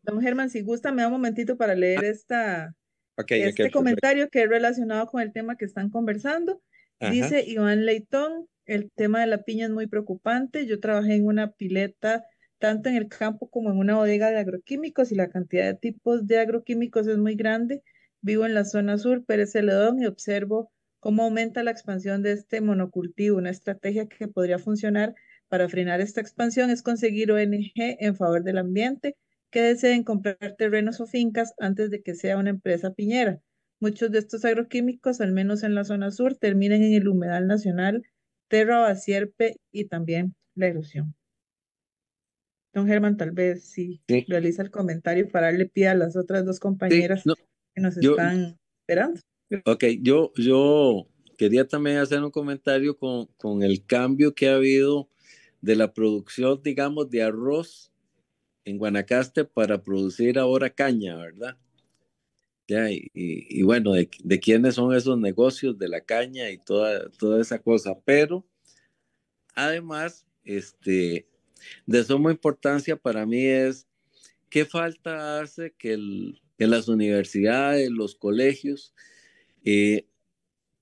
don Germán, si gusta, me da un momentito para leer Ok, este perfecto. comentario que es relacionado con el tema que están conversando. Ajá. Dice Iván Leitón, el tema de la piña es muy preocupante. Yo trabajé en una pileta, tanto en el campo como en una bodega de agroquímicos, y la cantidad de tipos de agroquímicos es muy grande. Vivo en la zona sur, Pérez Celedón, y observo cómo aumenta la expansión de este monocultivo. Una estrategia que podría funcionar para frenar esta expansión es conseguir ONG en favor del ambiente que deseen comprar terrenos o fincas antes de que sea una empresa piñera. Muchos de estos agroquímicos, al menos en la zona sur, terminan en el humedal nacional, Terra Basierpe y también la erosión. Don Germán, tal vez si Sí, realiza el comentario para darle pie a las otras dos sí, compañeras no, que nos yo, están esperando. ok, yo quería también hacer un comentario con el cambio que ha habido de la producción, digamos, de arroz en Guanacaste para producir ahora caña, ¿verdad? Ya, y bueno, de quiénes son esos negocios de la caña y toda esa cosa, pero además, de suma importancia para mí es qué falta hace que las universidades, los colegios, eh,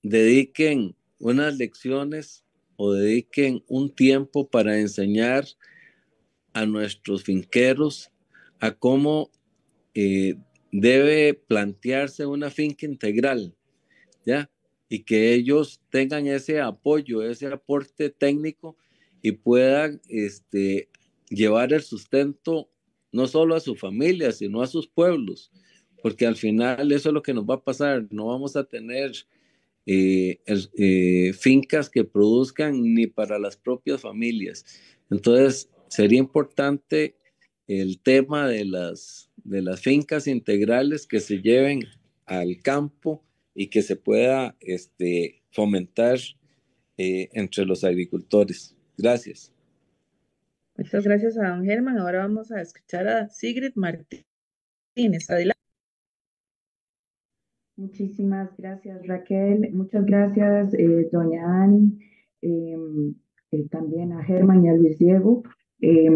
dediquen unas lecciones o dediquen un tiempo para enseñar a nuestros finqueros a cómo eh, debe plantearse una finca integral, ¿ya? Y que ellos tengan ese apoyo, ese aporte técnico y puedan llevar el sustento no solo a su familia, sino a sus pueblos, porque al final eso es lo que nos va a pasar, no vamos a tener fincas que produzcan ni para las propias familias. Entonces, sería importante el tema de las fincas integrales que se lleven al campo y que se pueda fomentar entre los agricultores. Gracias. Muchas gracias a don Germán. Ahora vamos a escuchar a Sigrid Martínez. Adelante. Muchísimas gracias, Raquel. Muchas gracias, doña Ani, también a Germán y a Luis Diego. A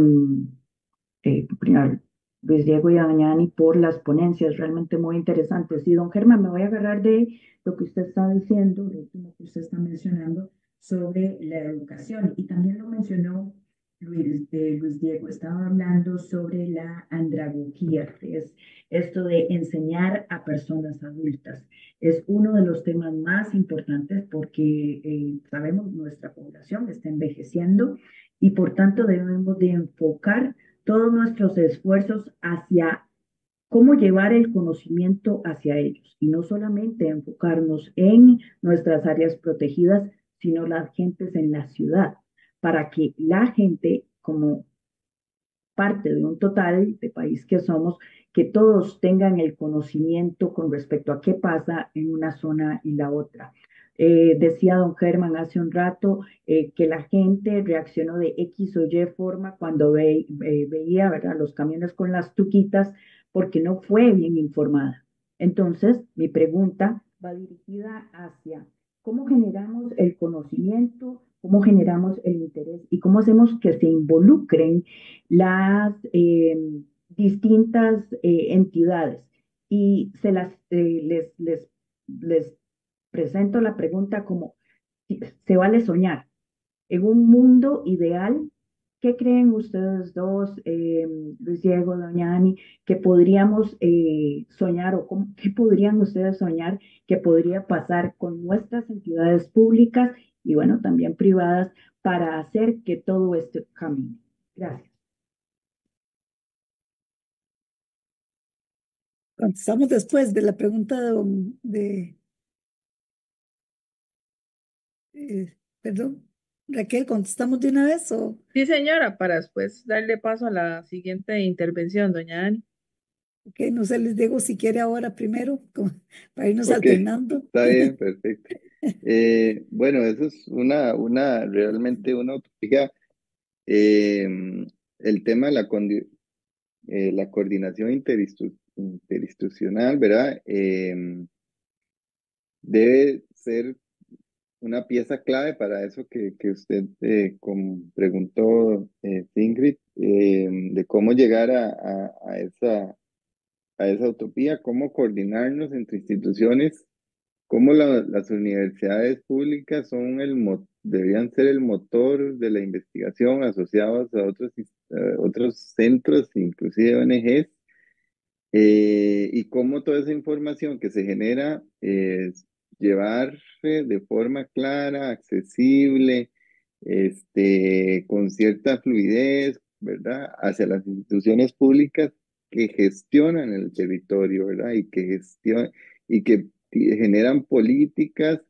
Luis Diego y a doña Ani por las ponencias realmente muy interesantes. Y don Germán, me voy a agarrar de lo que usted está diciendo, lo último que usted está mencionando, sobre la educación. Y también lo mencionó Luis Diego, estaba hablando sobre la andragogía, que es esto de enseñar a personas adultas. Es uno de los temas más importantes porque sabemos nuestra población está envejeciendo y por tanto debemos de enfocar todos nuestros esfuerzos hacia cómo llevar el conocimiento hacia ellos y no solamente enfocarnos en nuestras áreas protegidas, sino las gentes en la ciudad, para que la gente, como parte de un total de país que somos, que todos tengan el conocimiento con respecto a qué pasa en una zona y la otra. Decía don Germán hace un rato que la gente reaccionó de X o Y forma cuando veía, ¿verdad?, los camiones con las tuquitas porque no fue bien informada. Entonces, mi pregunta va dirigida hacia cómo generamos el conocimiento, cómo generamos el interés y cómo hacemos que se involucren las distintas entidades. Y les presento la pregunta como, ¿se vale soñar? En un mundo ideal, ¿qué creen ustedes dos, Luis Diego, doña Ani, que podríamos soñar o qué podrían ustedes soñar que podría pasar con nuestras entidades públicas y bueno, también privadas para hacer que todo esto camine? Gracias. Contestamos después de la pregunta perdón, Raquel, ¿contestamos de una vez o Sí, señora, para después darle paso a la siguiente intervención, doña Ani. qué? No sé, les digo si quiere ahora primero, para irnos Ok, alternando. está bien, perfecto. Bueno, eso es realmente una utopía. Eh, el tema de la coordinación interinstitucional, ¿verdad? Debe ser una pieza clave para eso que usted preguntó, Ingrid, de cómo llegar a esa utopía, cómo coordinarnos entre instituciones, cómo las universidades públicas deberían ser el motor de la investigación asociados a otros centros, inclusive ONGs, y cómo toda esa información que se genera es llevarse de forma clara, accesible, con cierta fluidez, ¿verdad?, hacia las instituciones públicas que gestionan el territorio, ¿verdad? Y que generan políticas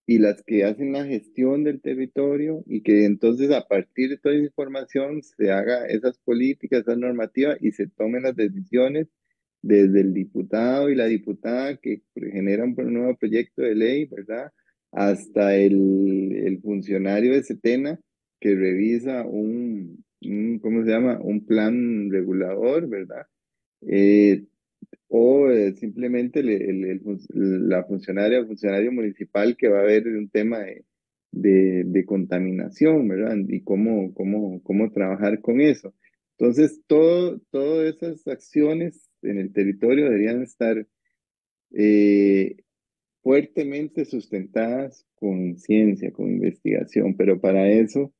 y las que hacen la gestión del territorio y que entonces a partir de toda esa información se haga esas políticas, esas normativas y se tomen las decisiones desde el diputado y la diputada que generan un nuevo proyecto de ley, ¿verdad? Hasta el funcionario de SETENA que revisa ¿cómo se llama? Un plan regulador, ¿verdad? Eh, o simplemente la funcionaria o funcionario municipal que va a ver un tema de contaminación, ¿verdad? Y cómo trabajar con eso. Entonces, todas esas acciones en el territorio deberían estar eh, fuertemente sustentadas con ciencia, con investigación, pero para eso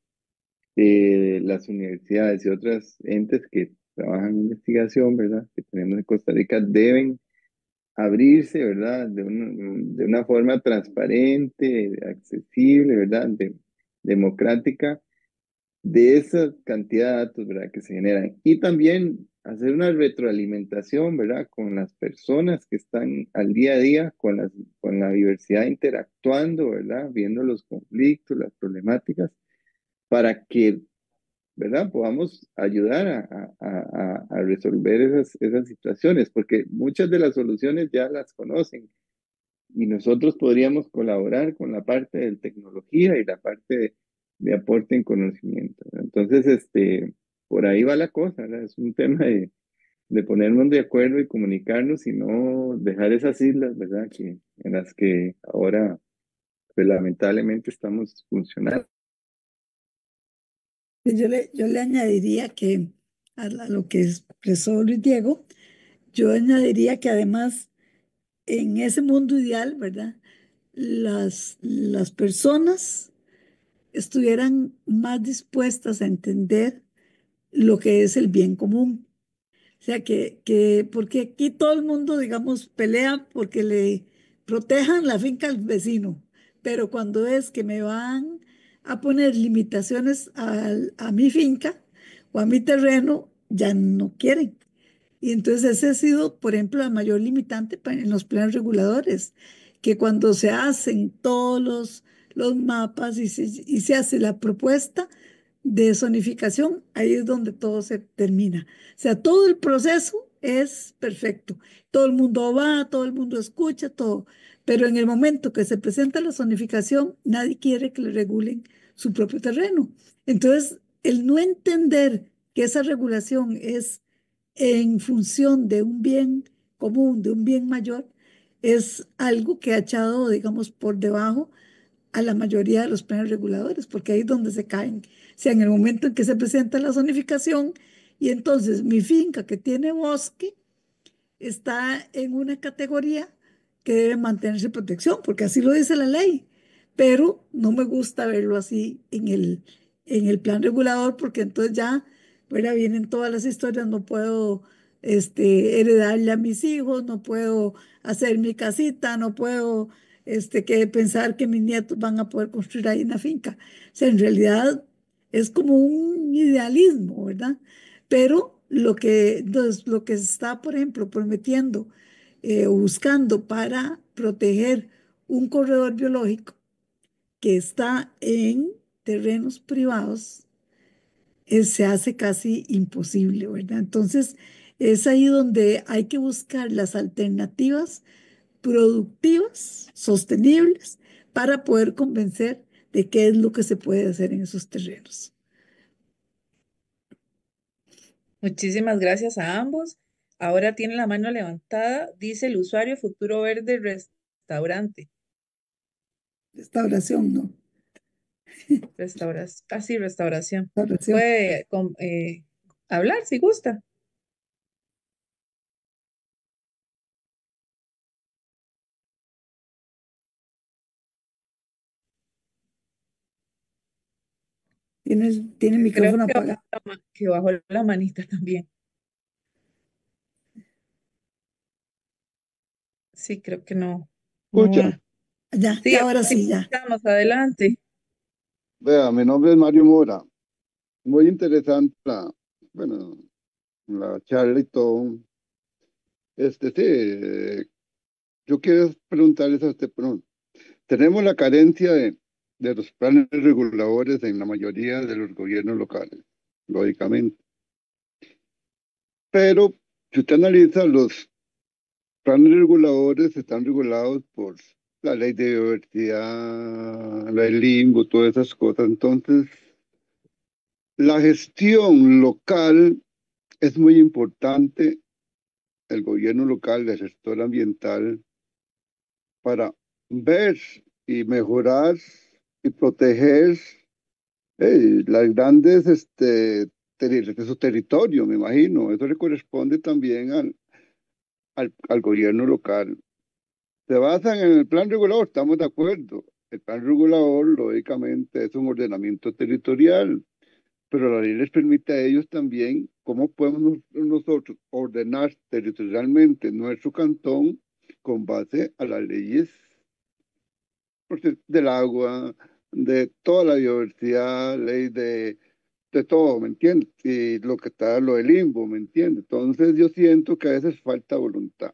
las universidades y otros entes que trabajan en investigación, ¿verdad? Que tenemos en Costa Rica deben abrirse, ¿verdad? De una forma transparente, accesible, ¿verdad? Democrática, de esa cantidad de datos, ¿verdad? Que se generan. Y también hacer una retroalimentación, ¿verdad? Con las personas que están al día a día, con la diversidad interactuando, ¿verdad? Viendo los conflictos, las problemáticas, para que, ¿verdad?, podamos ayudar a resolver esas situaciones, porque muchas de las soluciones ya las conocen y nosotros podríamos colaborar con la parte de tecnología y la parte de aporte en conocimiento, ¿verdad? Entonces, por ahí va la cosa, ¿verdad? Es un tema de ponernos de acuerdo y comunicarnos y no dejar esas islas, ¿verdad?, en las que ahora, pues, lamentablemente estamos funcionando. Yo le añadiría que a lo que expresó Luis Diego, yo añadiría que además en ese mundo ideal, ¿verdad? Las personas estuvieran más dispuestas a entender lo que es el bien común. O sea, porque aquí todo el mundo, digamos, pelea porque le protejan la finca al vecino, pero cuando es que me van a poner limitaciones a mi finca o a mi terreno, ya no quieren. Y entonces ese ha sido, por ejemplo, la mayor limitante en los planes reguladores, que cuando se hacen todos los mapas y se hace la propuesta de zonificación, ahí es donde todo se termina. O sea, todo el proceso es perfecto. Todo el mundo va, todo el mundo escucha, todo. Pero en el momento que se presenta la zonificación, nadie quiere que le regulen su propio terreno. Entonces, el no entender que esa regulación es en función de un bien común, de un bien mayor, es algo que ha echado, digamos, por debajo a la mayoría de los planes reguladores, porque ahí es donde se caen. O sea, en el momento en que se presenta la zonificación y entonces mi finca que tiene bosque está en una categoría que debe mantenerse protección, porque así lo dice la ley, pero no me gusta verlo así en el plan regulador, porque entonces ya, ¿verdad? Vienen todas las historias, no puedo heredarle a mis hijos, no puedo hacer mi casita, no puedo que pensar que mis nietos van a poder construir ahí una finca. O sea, en realidad es como un idealismo, ¿verdad? Pero entonces, lo que se está, por ejemplo, prometiendo o buscando para proteger un corredor biológico que está en terrenos privados, se hace casi imposible, ¿verdad? Entonces, es ahí donde hay que buscar las alternativas productivas, sostenibles, para poder convencer de qué es lo que se puede hacer en esos terrenos. Muchísimas gracias a ambos. Ahora tiene la mano levantada, dice el usuario Futuro Verde Restaurante. Restauración, ¿no? Restauración, casi restauración. Restauración. Puede hablar si gusta. Tiene el Creo micrófono que apagado. que bajó la manita también. Sí, creo que no. No Escucha, va. Ya, Sí, ya ahora sí, sí, ya. estamos adelante. vea, mi nombre es Mario Mora. Muy interesante bueno, la charla y todo. Sí, yo quiero preguntarles a usted, pero tenemos la carencia de los planes reguladores en la mayoría de los gobiernos locales, lógicamente. Pero si usted analiza los planes reguladores, están regulados por la ley de biodiversidad, la del limbo, todas esas cosas. Entonces, la gestión local es muy importante, el gobierno local, el sector ambiental, para ver y mejorar y proteger las grandes, de su territorio, me imagino. Eso le corresponde también al gobierno local. Se basan en el plan regulador, estamos de acuerdo. El plan regulador, lógicamente, es un ordenamiento territorial, pero la ley les permite a ellos también cómo podemos nosotros ordenar territorialmente nuestro cantón con base a las leyes del agua, de toda la biodiversidad, ley de todo, ¿me entiendes? Y lo que está, lo del limbo, ¿me entiendes? Entonces yo siento que a veces falta voluntad,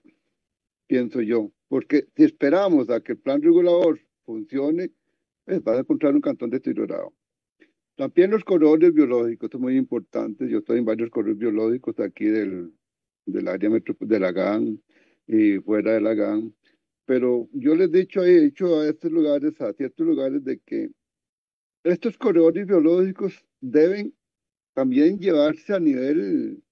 pienso yo, porque si esperamos a que el plan regulador funcione, pues vas a encontrar un cantón deteriorado. También los corredores biológicos son muy importantes. Yo estoy en varios corredores biológicos aquí del área de la GAN y fuera de la GAN. Pero yo les he dicho a estos lugares, a ciertos lugares, de que estos corredores biológicos deben también llevarse a nivel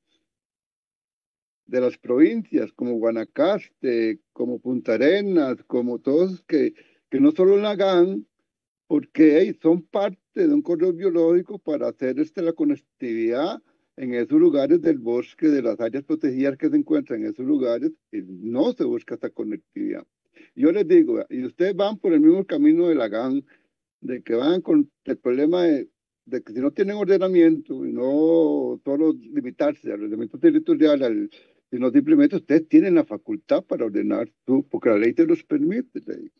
de las provincias, como Guanacaste, como Punta Arenas, como todos, que no solo la GAN, porque son parte de un corredor biológico para hacer la conectividad en esos lugares del bosque, de las áreas protegidas que se encuentran en esos lugares, y no se busca esta conectividad. Yo les digo, y ustedes van por el mismo camino de la GAN, de que van con el problema de que si no tienen ordenamiento y no solo limitarse al ordenamiento territorial, sino simplemente ustedes tienen la facultad para ordenar tú, porque la ley te los permite. Ley.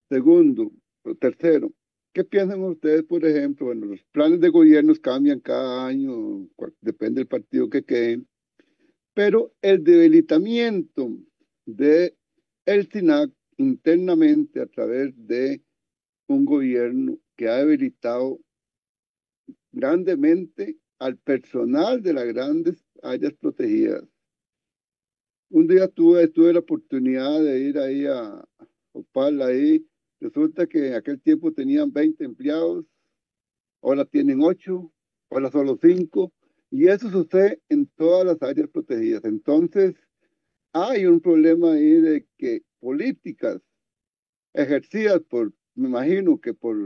Segundo, o tercero, ¿qué piensan ustedes, por ejemplo? Bueno, los planes de gobiernos cambian cada año, depende del partido que quede, pero el debilitamiento de el SINAC internamente a través de un gobierno que ha debilitado grandemente al personal de las grandes áreas protegidas. Un día tuve la oportunidad de ir ahí a Opal, ahí. Resulta que en aquel tiempo tenían 20 empleados, ahora tienen 8, ahora solo 5, y eso sucede en todas las áreas protegidas. Entonces, hay un problema ahí de que políticas ejercidas por, me imagino que por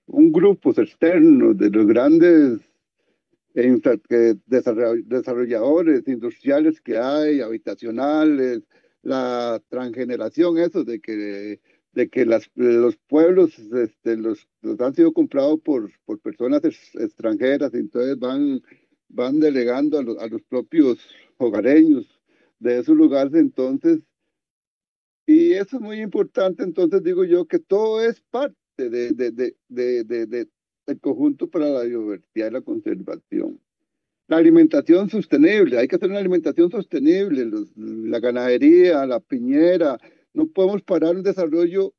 un grupo externo de los grandes desarrolladores industriales que hay, habitacionales, la transgeneración, eso de que los pueblos los han sido comprados por personas extranjeras, y entonces van delegando a los propios hogareños de esos lugares, entonces, y eso es muy importante, entonces digo yo que todo es parte del conjunto para la biodiversidad y la conservación. La alimentación sostenible, hay que hacer una alimentación sostenible, la ganadería, la piñera, no podemos parar un desarrollo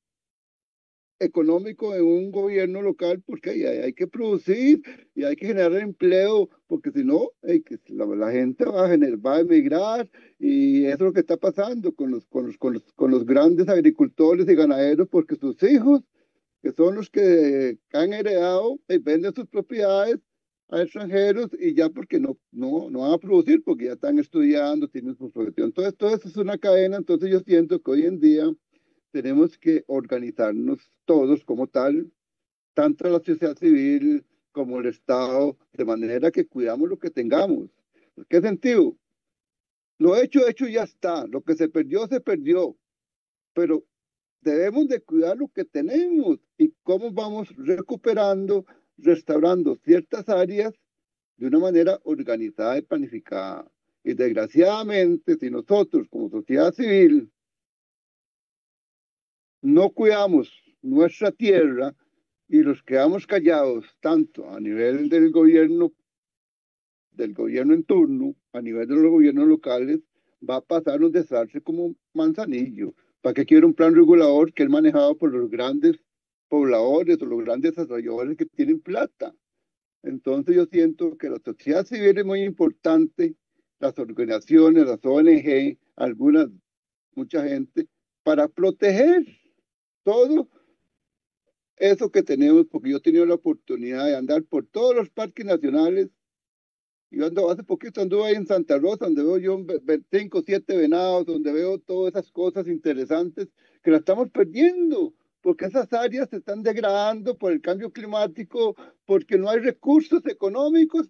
económico en un gobierno local porque hay que producir y hay que generar empleo, porque si no, la gente va a emigrar y eso es lo que está pasando con los grandes agricultores y ganaderos, porque sus hijos que son los que han heredado y venden sus propiedades a extranjeros y ya porque no van a producir, porque ya están estudiando, tienen su profesión. Entonces, todo eso es una cadena, entonces yo siento que hoy en día tenemos que organizarnos todos como tal, tanto la sociedad civil como el Estado, de manera que cuidamos lo que tengamos. ¿Qué sentido? Lo hecho ya está, lo que se perdió, pero debemos de cuidar lo que tenemos y cómo vamos recuperando, restaurando ciertas áreas de una manera organizada y planificada. Y desgraciadamente, si nosotros como sociedad civil no cuidamos nuestra tierra y los quedamos callados, tanto a nivel del gobierno en turno, a nivel de los gobiernos locales, va a pasar un desastre como Manzanillo. ¿Para qué quiere un plan regulador que es manejado por los grandes pobladores o los grandes desarrolladores que tienen plata? Entonces yo siento que la sociedad civil es muy importante, las organizaciones, las ONG, algunas, mucha gente, para proteger todo eso que tenemos, porque yo he tenido la oportunidad de andar por todos los parques nacionales. Yo ando, hace poquito anduve ahí en Santa Rosa, donde veo yo 5 o 7 venados, donde veo todas esas cosas interesantes que las estamos perdiendo, porque esas áreas se están degradando por el cambio climático, porque no hay recursos económicos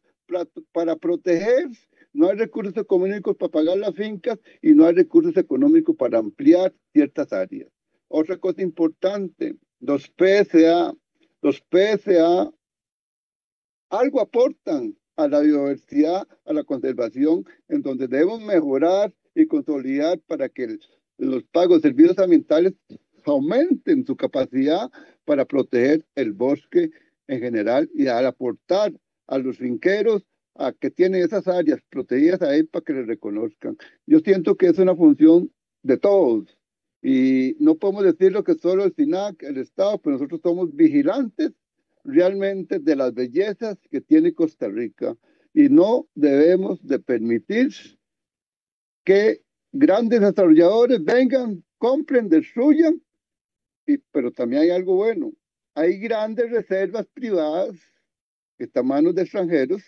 para proteger, no hay recursos económicos para pagar las fincas y no hay recursos económicos para ampliar ciertas áreas. Otra cosa importante, los PSA algo aportan a la biodiversidad, a la conservación, en donde debemos mejorar y consolidar para que los pagos de servicios ambientales aumenten su capacidad para proteger el bosque en general y al aportar a los finqueros a que tienen esas áreas protegidas ahí para que les reconozcan. Yo siento que es una función de todos y no podemos decir lo que solo el SINAC, el Estado, pero nosotros somos vigilantes realmente de las bellezas que tiene Costa Rica y no debemos de permitir que grandes desarrolladores vengan, compren, destruyan, pero también hay algo bueno. Hay grandes reservas privadas que están en manos de extranjeros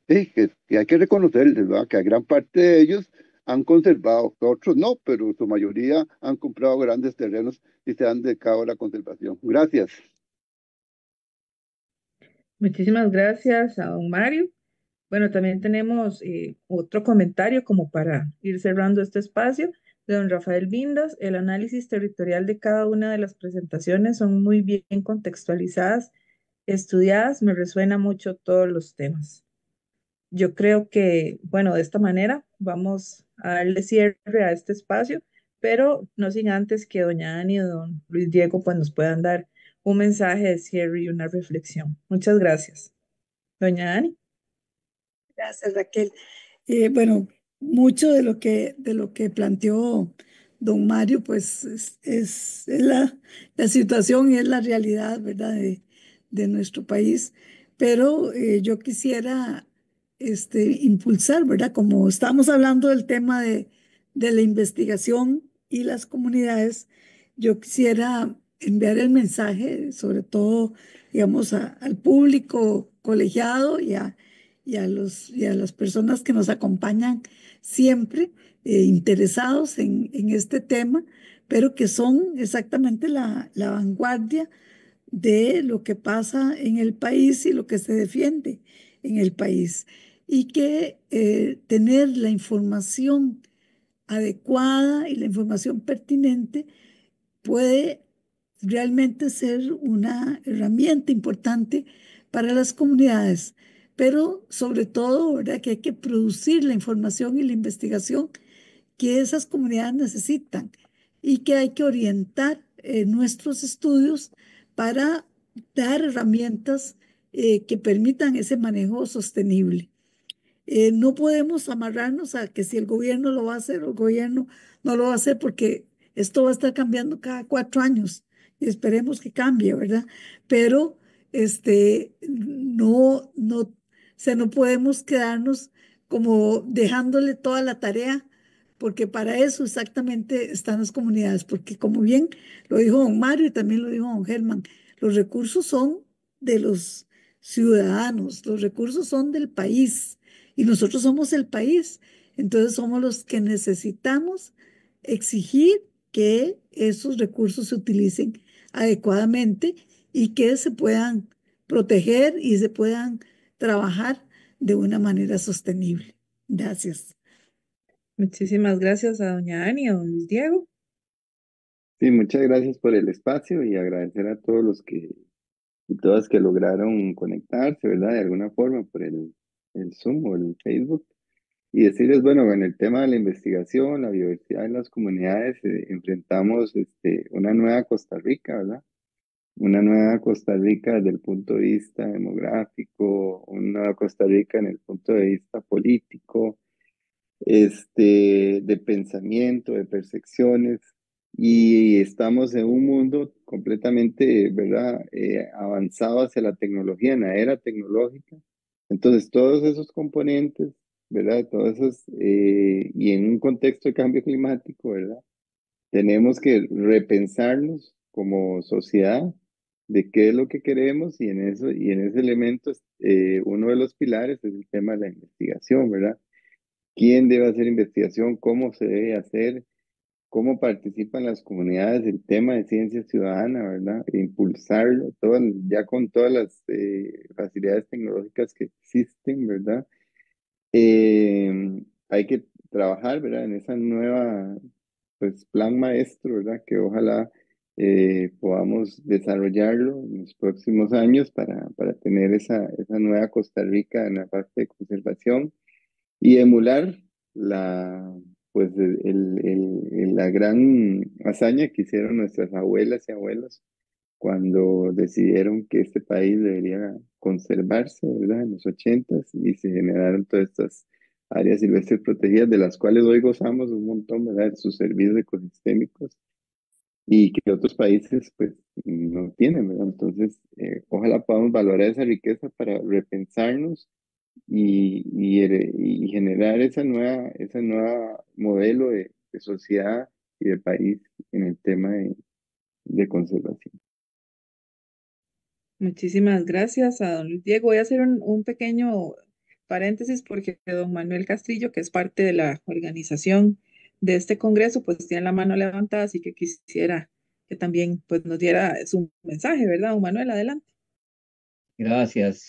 y que hay que reconocerles, ¿verdad? Que a gran parte de ellos han conservado, otros no, pero su mayoría han comprado grandes terrenos y se han dedicado a la conservación. Gracias. Muchísimas gracias a don Mario. Bueno, también tenemos otro comentario como para ir cerrando este espacio de don Rafael Vindas. El análisis territorial de cada una de las presentaciones son muy bien contextualizadas, estudiadas, me resuena mucho todos los temas. Yo creo que, bueno, de esta manera vamos a darle cierre a este espacio, pero no sin antes que doña Ani y don Luis Diego pues nos puedan dar un mensaje de cierre y una reflexión. Muchas gracias. Doña Ani. Gracias, Raquel. Bueno, mucho de lo que planteó don Mario, pues es la situación y es la realidad, ¿verdad? De nuestro país. Pero yo quisiera impulsar, ¿verdad? Como estamos hablando del tema de la investigación y las comunidades, yo quisiera enviar el mensaje, sobre todo, digamos, al público colegiado y a las personas que nos acompañan siempre interesados en este tema, pero que son exactamente la vanguardia de lo que pasa en el país y lo que se defiende en el país. Y que tener la información adecuada y la información pertinente puede realmente ser una herramienta importante para las comunidades, pero sobre todo, ¿verdad? Que hay que producir la información y la investigación que esas comunidades necesitan y que hay que orientar nuestros estudios para dar herramientas que permitan ese manejo sostenible. No podemos amarrarnos a que si el gobierno lo va a hacer o el gobierno no lo va a hacer, porque esto va a estar cambiando cada 4 años y esperemos que cambie, ¿verdad? Pero no podemos quedarnos como dejándole toda la tarea, porque para eso exactamente están las comunidades, porque como bien lo dijo don Mario y también lo dijo don Germán, los recursos son de los ciudadanos, los recursos son del país y nosotros somos el país. Entonces somos los que necesitamos exigir que esos recursos se utilicen adecuadamente y que se puedan proteger y se puedan trabajar de una manera sostenible. Gracias. Muchísimas gracias a doña Ani y a don Luis Diego. Sí, muchas gracias por el espacio y agradecer a todos los que y todas que lograron conectarse, ¿verdad? De alguna forma por el Zoom o el Facebook. Y decirles, bueno, en el tema de la investigación, la biodiversidad en las comunidades, enfrentamos una nueva Costa Rica, ¿verdad? Una nueva Costa Rica desde el punto de vista demográfico, una nueva Costa Rica en el punto de vista político, de pensamiento, de percepciones, y estamos en un mundo completamente, ¿verdad? Avanzado hacia la tecnología, en la era tecnológica. Entonces, todos esos componentes, ¿verdad? Todos esos, y en un contexto de cambio climático, ¿verdad? Tenemos que repensarnos como sociedad de qué es lo que queremos y en eso, y en ese elemento, uno de los pilares es el tema de la investigación, ¿verdad? ¿Quién debe hacer investigación? ¿Cómo se debe hacer? ¿Cómo participan las comunidades? El tema de ciencia ciudadana, ¿verdad? E impulsarlo, ya con todas las facilidades tecnológicas que existen, ¿verdad? Hay que trabajar, ¿verdad? En esa nueva, pues, plan maestro, ¿verdad? Que ojalá podamos desarrollarlo en los próximos años para tener esa nueva Costa Rica en la parte de conservación y emular la, pues, la gran hazaña que hicieron nuestras abuelas y abuelos cuando decidieron que este país debería conservarse, ¿verdad? En los 80s y se generaron todas estas áreas silvestres protegidas, de las cuales hoy gozamos un montón, ¿verdad? De sus servicios ecosistémicos y que otros países, pues, no tienen, ¿verdad? Entonces, ojalá podamos valorar esa riqueza para repensarnos y generar esa nueva modelo de sociedad y de país en el tema de conservación. Muchísimas gracias a don Luis Diego. Voy a hacer un pequeño paréntesis porque don Manuel Castrillo, que es parte de la organización de este congreso, pues tiene la mano levantada, así que quisiera que también pues, nos diera su mensaje, ¿verdad, don Manuel? Adelante. Gracias,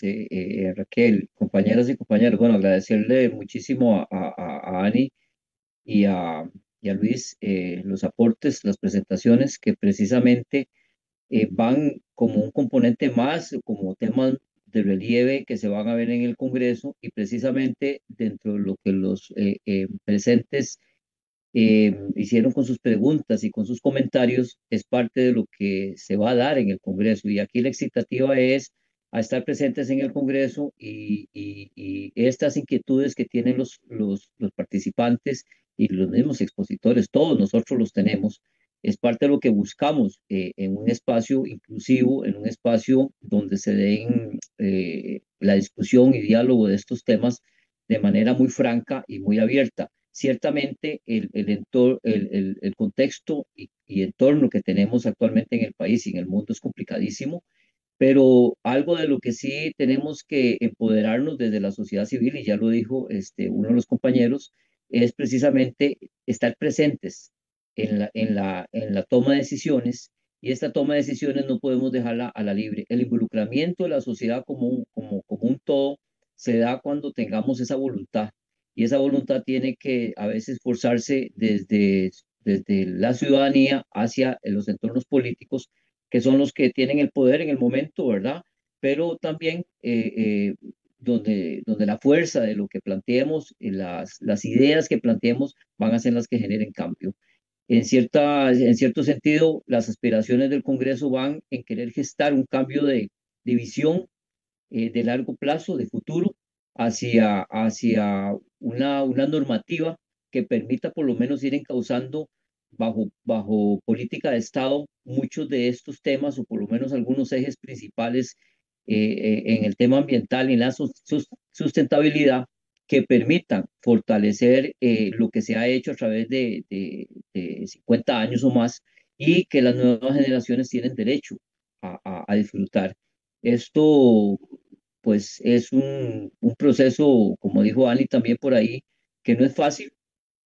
Raquel, compañeras y compañeros. Bueno, agradecerle muchísimo a Ani y a y a Luis los aportes, las presentaciones que precisamente van como un componente más, como temas de relieve que se van a ver en el Congreso y precisamente dentro de lo que los presentes hicieron con sus preguntas y con sus comentarios es parte de lo que se va a dar en el Congreso. Y aquí la excitativa es a estar presentes en el Congreso y estas inquietudes que tienen los participantes y los mismos expositores, todos nosotros los tenemos, es parte de lo que buscamos en un espacio inclusivo, en un espacio donde se den la discusión y diálogo de estos temas de manera muy franca y muy abierta. Ciertamente el contexto y entorno que tenemos actualmente en el país y en el mundo es complicadísimo, pero algo de lo que sí tenemos que empoderarnos desde la sociedad civil, y ya lo dijo uno de los compañeros, es precisamente estar presentes en la toma de decisiones, y esta toma de decisiones no podemos dejarla a la libre. El involucramiento de la sociedad como un todo se da cuando tengamos esa voluntad, y esa voluntad tiene que a veces forzarse desde la ciudadanía hacia los entornos políticos, que son los que tienen el poder en el momento, ¿verdad? Pero también donde la fuerza de lo que planteemos, las ideas que planteemos van a ser las que generen cambio. En cierto sentido, las aspiraciones del Congreso van en querer gestar un cambio de visión de largo plazo, de futuro, hacia una normativa que permita por lo menos ir encauzando bajo política de Estado muchos de estos temas, o por lo menos algunos ejes principales en el tema ambiental y en la sustentabilidad, que permitan fortalecer lo que se ha hecho a través de 50 años o más, y que las nuevas generaciones tienen derecho a disfrutar. Esto, pues, es un proceso, como dijo Ani también por ahí, que no es fácil,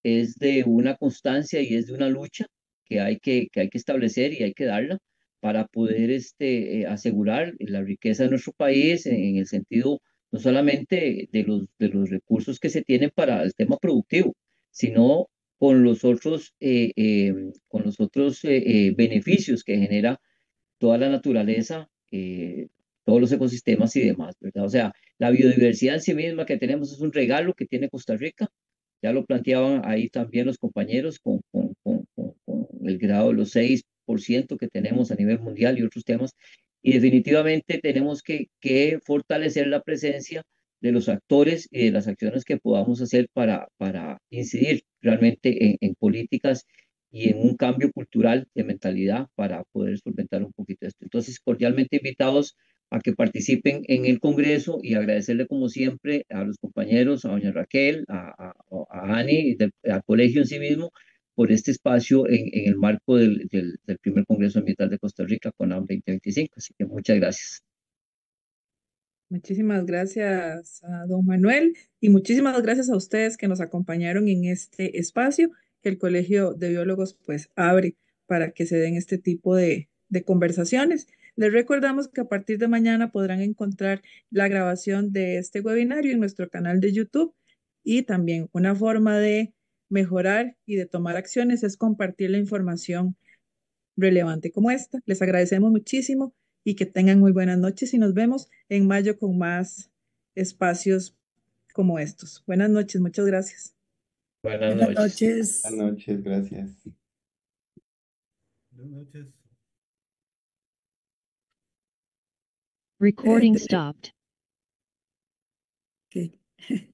es de una constancia y es de una lucha que hay que establecer y hay que darla para poder asegurar la riqueza de nuestro país en el sentido no solamente de los recursos que se tienen para el tema productivo, sino con los otros beneficios que genera toda la naturaleza, todos los ecosistemas y demás, ¿verdad? O sea, la biodiversidad en sí misma que tenemos es un regalo que tiene Costa Rica. Ya lo planteaban ahí también los compañeros con el grado de los 6% que tenemos a nivel mundial y otros temas. Y definitivamente tenemos que fortalecer la presencia de los actores y de las acciones que podamos hacer para incidir realmente en políticas y en un cambio cultural de mentalidad para poder solventar un poquito esto. Entonces, cordialmente invitados a que participen en el Congreso, y agradecerle como siempre a los compañeros, a doña Raquel, a Ani, al colegio en sí mismo, por este espacio en el marco del primer Congreso Ambiental de Costa Rica, CONAM 2025. Así que muchas gracias. Muchísimas gracias a don Manuel y muchísimas gracias a ustedes que nos acompañaron en este espacio que el Colegio de Biólogos pues abre para que se den este tipo de conversaciones. Les recordamos que a partir de mañana podrán encontrar la grabación de este webinario en nuestro canal de YouTube, y también una forma de mejorar y de tomar acciones es compartir la información relevante como esta. Les agradecemos muchísimo y que tengan muy buenas noches, y nos vemos en mayo con más espacios como estos. Buenas noches, muchas gracias. Buenas Buenas noches. Buenas noches. noches, gracias. Buenas noches. Recording Eh, stopped. ok.